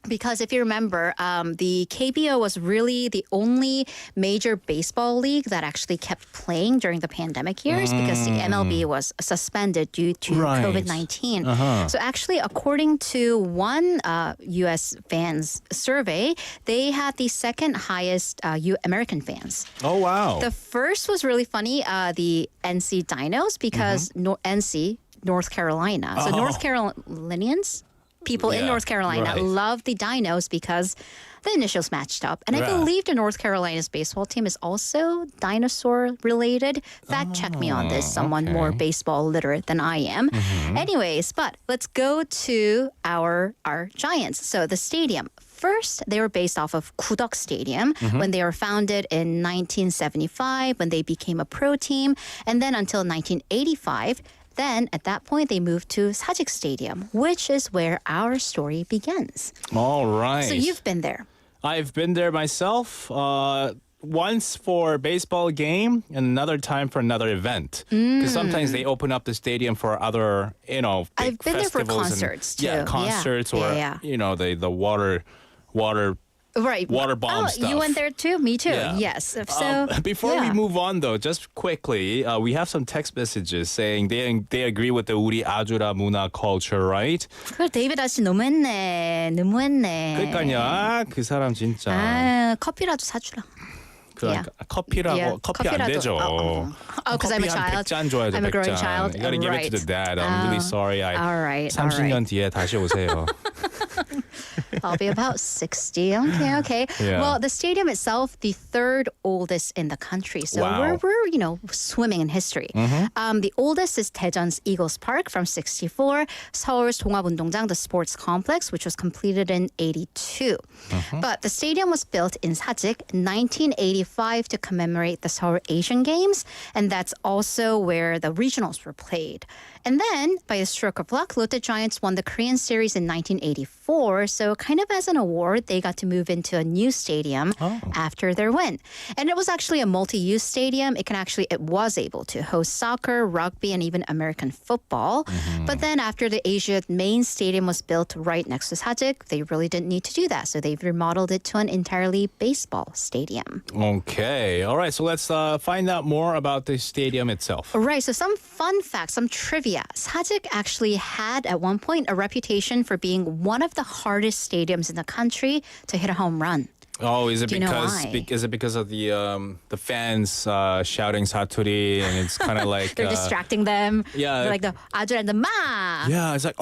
Because if you remember, the KBO was really the only major baseball league that actually kept playing during the pandemic years because the MLB was suspended due to COVID-19. So actually, according to one U.S. fans survey, they had the second highest American fans. Oh, wow. The first was really funny, the NC Dinos, because NC, North Carolina. So North Carolinians, people in North Carolina love the Dinos because the initials matched up. And I believe the North Carolina's baseball team is also dinosaur related. Fact check me on this, someone more baseball literate than I am. Anyways, but let's go to our Giants. So the stadium. First, they were based off of Kudok Stadium when they were founded in 1975, when they became a pro team. And then until 1985, then, at that point, they moved to Sajik Stadium, which is where our story begins. All right. So you've been there. I've been there myself. Once for a baseball game and another time for another event. Because sometimes they open up the stadium for other, big I've been there for festivals concerts, too. Yeah, concerts or, the water bomb stuff. You went there too? Me too. Yeah. Yes. So before we move on, though, just quickly, we have some text messages saying they agree with the 우리 아주라 문화 culture, right? 그걸 데이빗 아저씨 너무했네. 그러니까요. 그 사람 진짜. 커피라도 사주라. 그러니까 커피라고 커피 안 되죠. because I'm a child. 100잔 줘야죠. I'm a growing 100잔. child. You gotta give it to the dad. I'm really sorry. All right. 30년 뒤에 다시 오세요. I'll be about 60. Okay. Yeah. Well, the stadium itself, the third oldest in the country. So Wow. we're swimming in history. The oldest is Tegan's Eagles Park from 64, Seoul's 동합운동장, the sports complex, which was completed in 82. But the stadium was built in Sajik 1985 to commemorate the Seoul Asian Games, and that's also where the regionals were played. And then, by a stroke of luck, Lotte Giants won the Korean Series in 1984. So kind of as an award, they got to move into a new stadium after their win. And it was actually a multi-use stadium. It was able to host soccer, rugby, and even American football. But then after the Asia main stadium was built right next to Sajik, they really didn't need to do that. So they've remodeled it to an entirely baseball stadium. Okay. All right. So let's find out more about the stadium itself. Right. So some fun facts, some trivia. Sajik actually had at one point a reputation for being one of the hardest stadiums in the country to hit a home run. Oh, is it Do you know because why? is it because of the fans shouting Saturi and it's kind of like They're distracting them. Yeah. They're like the Ajur and the Ma. Yeah, it's like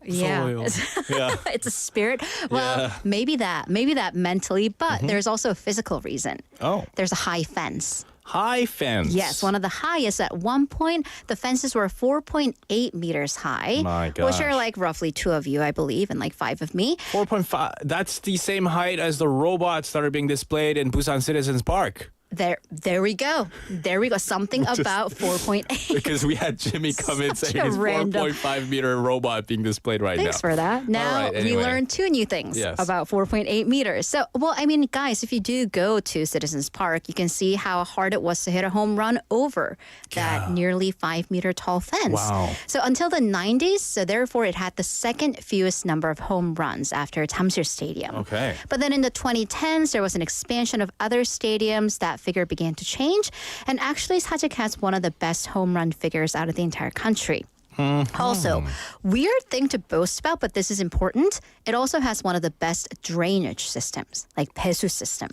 Yeah. 무서워요. Yeah. It's a spirit. Well, Yeah. maybe that mentally, but there's also a physical reason. Oh. There's a high fence. High fence. Yes, one of the highest. At one point, the fences were 4.8 meters high. My Which are gosh. like roughly 2 of you, I believe, and like 5 of me. 4.5. That's the same height as the robots that are being displayed in Busan Citizens Park. There we go. There we go. Something about 4.8. Because we had Jimmy come in Such saying a it's random- 4.5 meter robot being displayed right Thanks now. for that. Now All right, anyway. we learned 2 new things Yes. about 4.8 meters. So, well, I mean, guys, if you do go to Citizens Park, you can see how hard it was to hit a home run over that nearly 5 meter tall fence. Wow. So until the 90s, so therefore it had the second fewest number of home runs after Tamsir Stadium. Okay. But then in the 2010s, there was an expansion of other stadiums. That figure began to change. And actually, Sajik has one of the best home run figures out of the entire country. Also, weird thing to boast about, but this is important. It also has one of the best drainage systems, like 배수 system.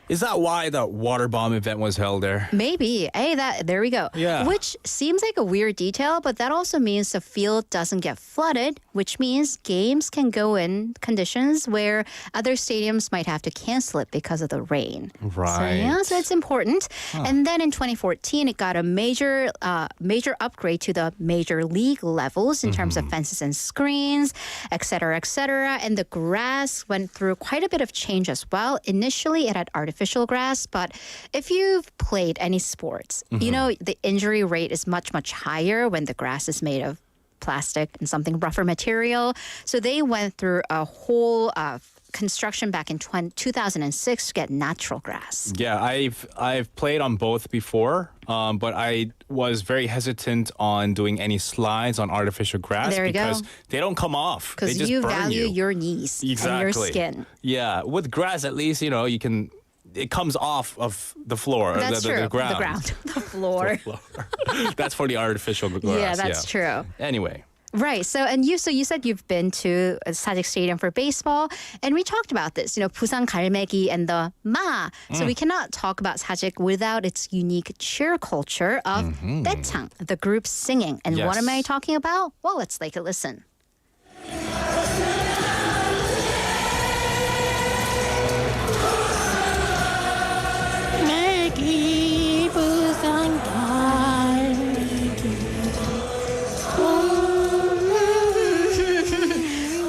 Is that why the water bomb event was held there? Maybe. Hey, there we go. Yeah. Which seems like a weird detail, but that also means the field doesn't get flooded, which means games can go in conditions where other stadiums might have to cancel it because of the rain. Right. So it's important. And then in 2014, it got a major upgrade to the major league levels in terms of fences and screens, et cetera, et cetera. And the grass went through quite a bit of change as well. Initially, it had artificial grass, but if you've played any sports, you know the injury rate is much, much higher when the grass is made of plastic and something rougher material. So they went through a whole construction back in 2006 to get natural grass. Yeah, I've played on both before, but I was very hesitant on doing any slides on artificial grass There you because go. they don't come off. They Because just you burn value you. your knees Exactly. and your skin. Yeah, with grass at least, you know, you can. It comes off of the floor. That's true. The ground. The ground. The floor. That's for the artificial grass. Yeah, that's true. Anyway. Right. So you said you've been to Sajik Stadium for baseball, and we talked about this. You know, Busan 갈매기 and the ma. So we cannot talk about Sajik without its unique cheer culture of daechang, the group singing. And what Yes. am I talking about? Well, let's take a listen.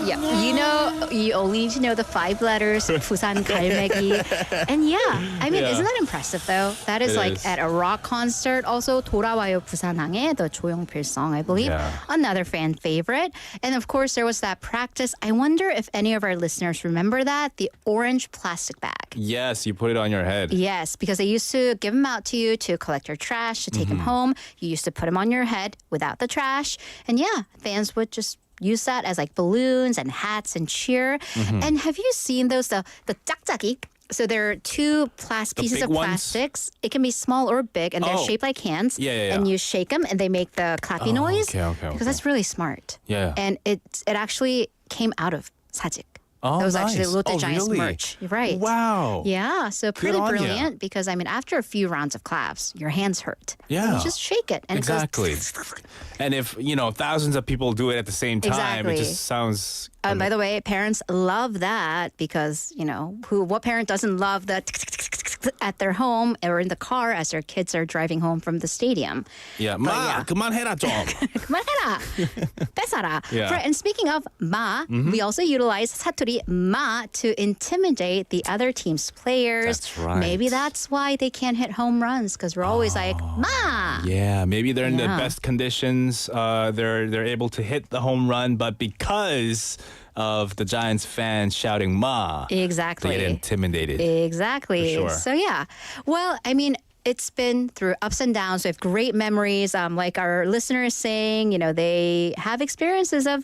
Yeah, you know, you only need to know the 5 letters, Busan 갈매기. And yeah, I mean, Yeah. isn't that impressive though? That is It like is. at a rock concert. Also, 돌아와요 부산항에, the 조용필 song, I believe. Yeah. Another fan favorite. And of course, there was that practice. I wonder if any of our listeners remember that, the orange plastic bag. Yes, you put it on your head. Yes, because they used to give them out to you to collect your trash, to take them home. You used to put them on your head without the trash. And yeah, fans would just use that as like balloons and hats and cheer. And have you seen those, the 짝짝이? So there are 2 pieces big of ones? plastics. It can be small or big, and they're Oh. shaped like hands. Yeah. And you shake them, and they make the clappy noise. Okay. Because that's really smart. Yeah. And it actually came out of Sajik. Oh, That was actually nice. Lotte Oh, Giants really? merch. Right. Wow. Yeah, so pretty on ya. brilliant because, I mean, after a few rounds of claps, your hands hurt. Yeah. You just shake it. And Exactly. It goes And if, you know, thousands of people do it at the same time, Exactly. it just sounds... by the way, parents love that because, you know, what parent doesn't love the at their home or in the car as their kids are driving home from the stadium. Yeah. But Ma, yeah. 그만해라 좀. 그만해라. 뺏어라. Yeah. Right, and speaking of ma, we also utilize 사투리 ma to intimidate the other team's players. That's right. Maybe that's why they can't hit home runs because we're always like, ma. Yeah, maybe they're in the Yeah. best conditions. They're able to hit the home run, but because of the Giants fans shouting "Ma," Exactly. they get intimidated. Exactly. For sure. So yeah. Well, I mean, it's been through ups and downs. We have great memories. Like our listeners saying, you know, they have experiences of,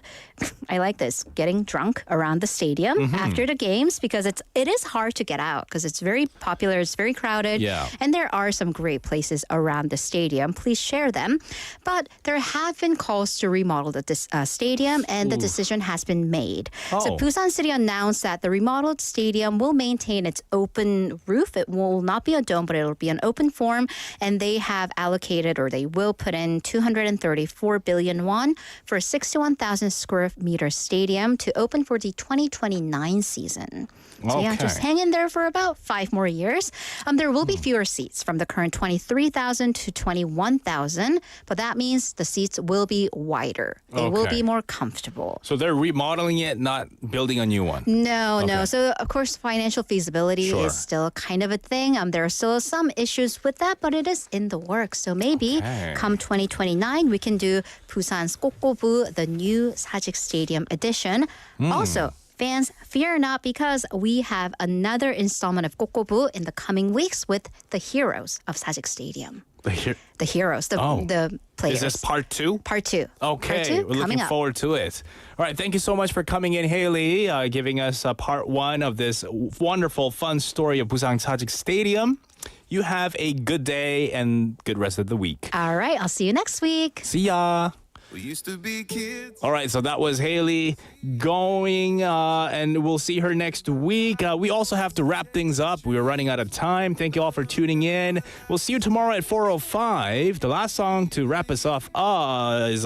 I like this, getting drunk around the stadium after the games because it is hard to get out because it's very popular, it's very crowded. Yeah. And there are some great places around the stadium. Please share them. But there have been calls to remodel the stadium and the decision has been made. So Oh. Busan City announced that the remodeled stadium will maintain its open roof. It will not be a dome, but it'll be an open form. And they have allocated, or they will put in 234 billion won for a 61,000 square meter stadium to open for the 2029 season. So yeah, just Okay. hang in there for about 5 more years. There will be fewer seats from the current 23,000 to 21,000, but that means the seats will be wider. They will Okay. be more comfortable. So they're remodeling it, not building a new one. No. Okay. So, of course, financial feasibility Sure. is still kind of a thing. There are still some issues with that, but it is in the works. So maybe Okay. come 2029, we can do Busan's 꼬.꼬.부, the new Sajik Stadium edition. Also, fans, fear not because we have another installment of 꼬.꼬.부 in the coming weeks with the heroes of Sajik Stadium. The heroes, the players. Is this part 2? Part 2. Okay, Part 2 we're coming looking up. forward to it. All right, thank you so much for coming in, Haley, giving us part 1 of this wonderful, fun story of Busan Sajik Stadium. You have a good day and good rest of the week. All right, I'll see you next week. See ya. We used to be kids. All right, so that was Haley going, and we'll see her next week. We also have to wrap things up. We are running out of time. Thank you all for tuning in. We'll see you tomorrow at 4:05. The last song to wrap us off is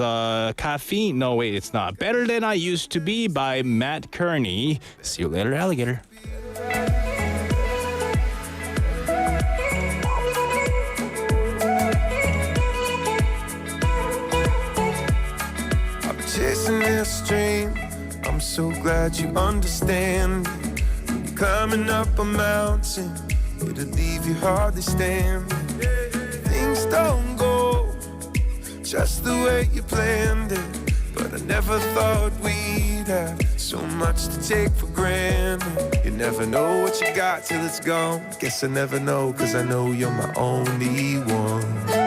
Caffeine. No, wait, it's not. Better Than I Used to Be by Matt Kearney. See you later, alligator. Chasing this dream, I'm so glad you understand. Climbing up a mountain, it'll leave you hardly standing. Things don't go just the way you planned it, And I never thought we'd have so much to take for granted. You never know what you got till it's gone. Guess I never know, cause I know you're my only one.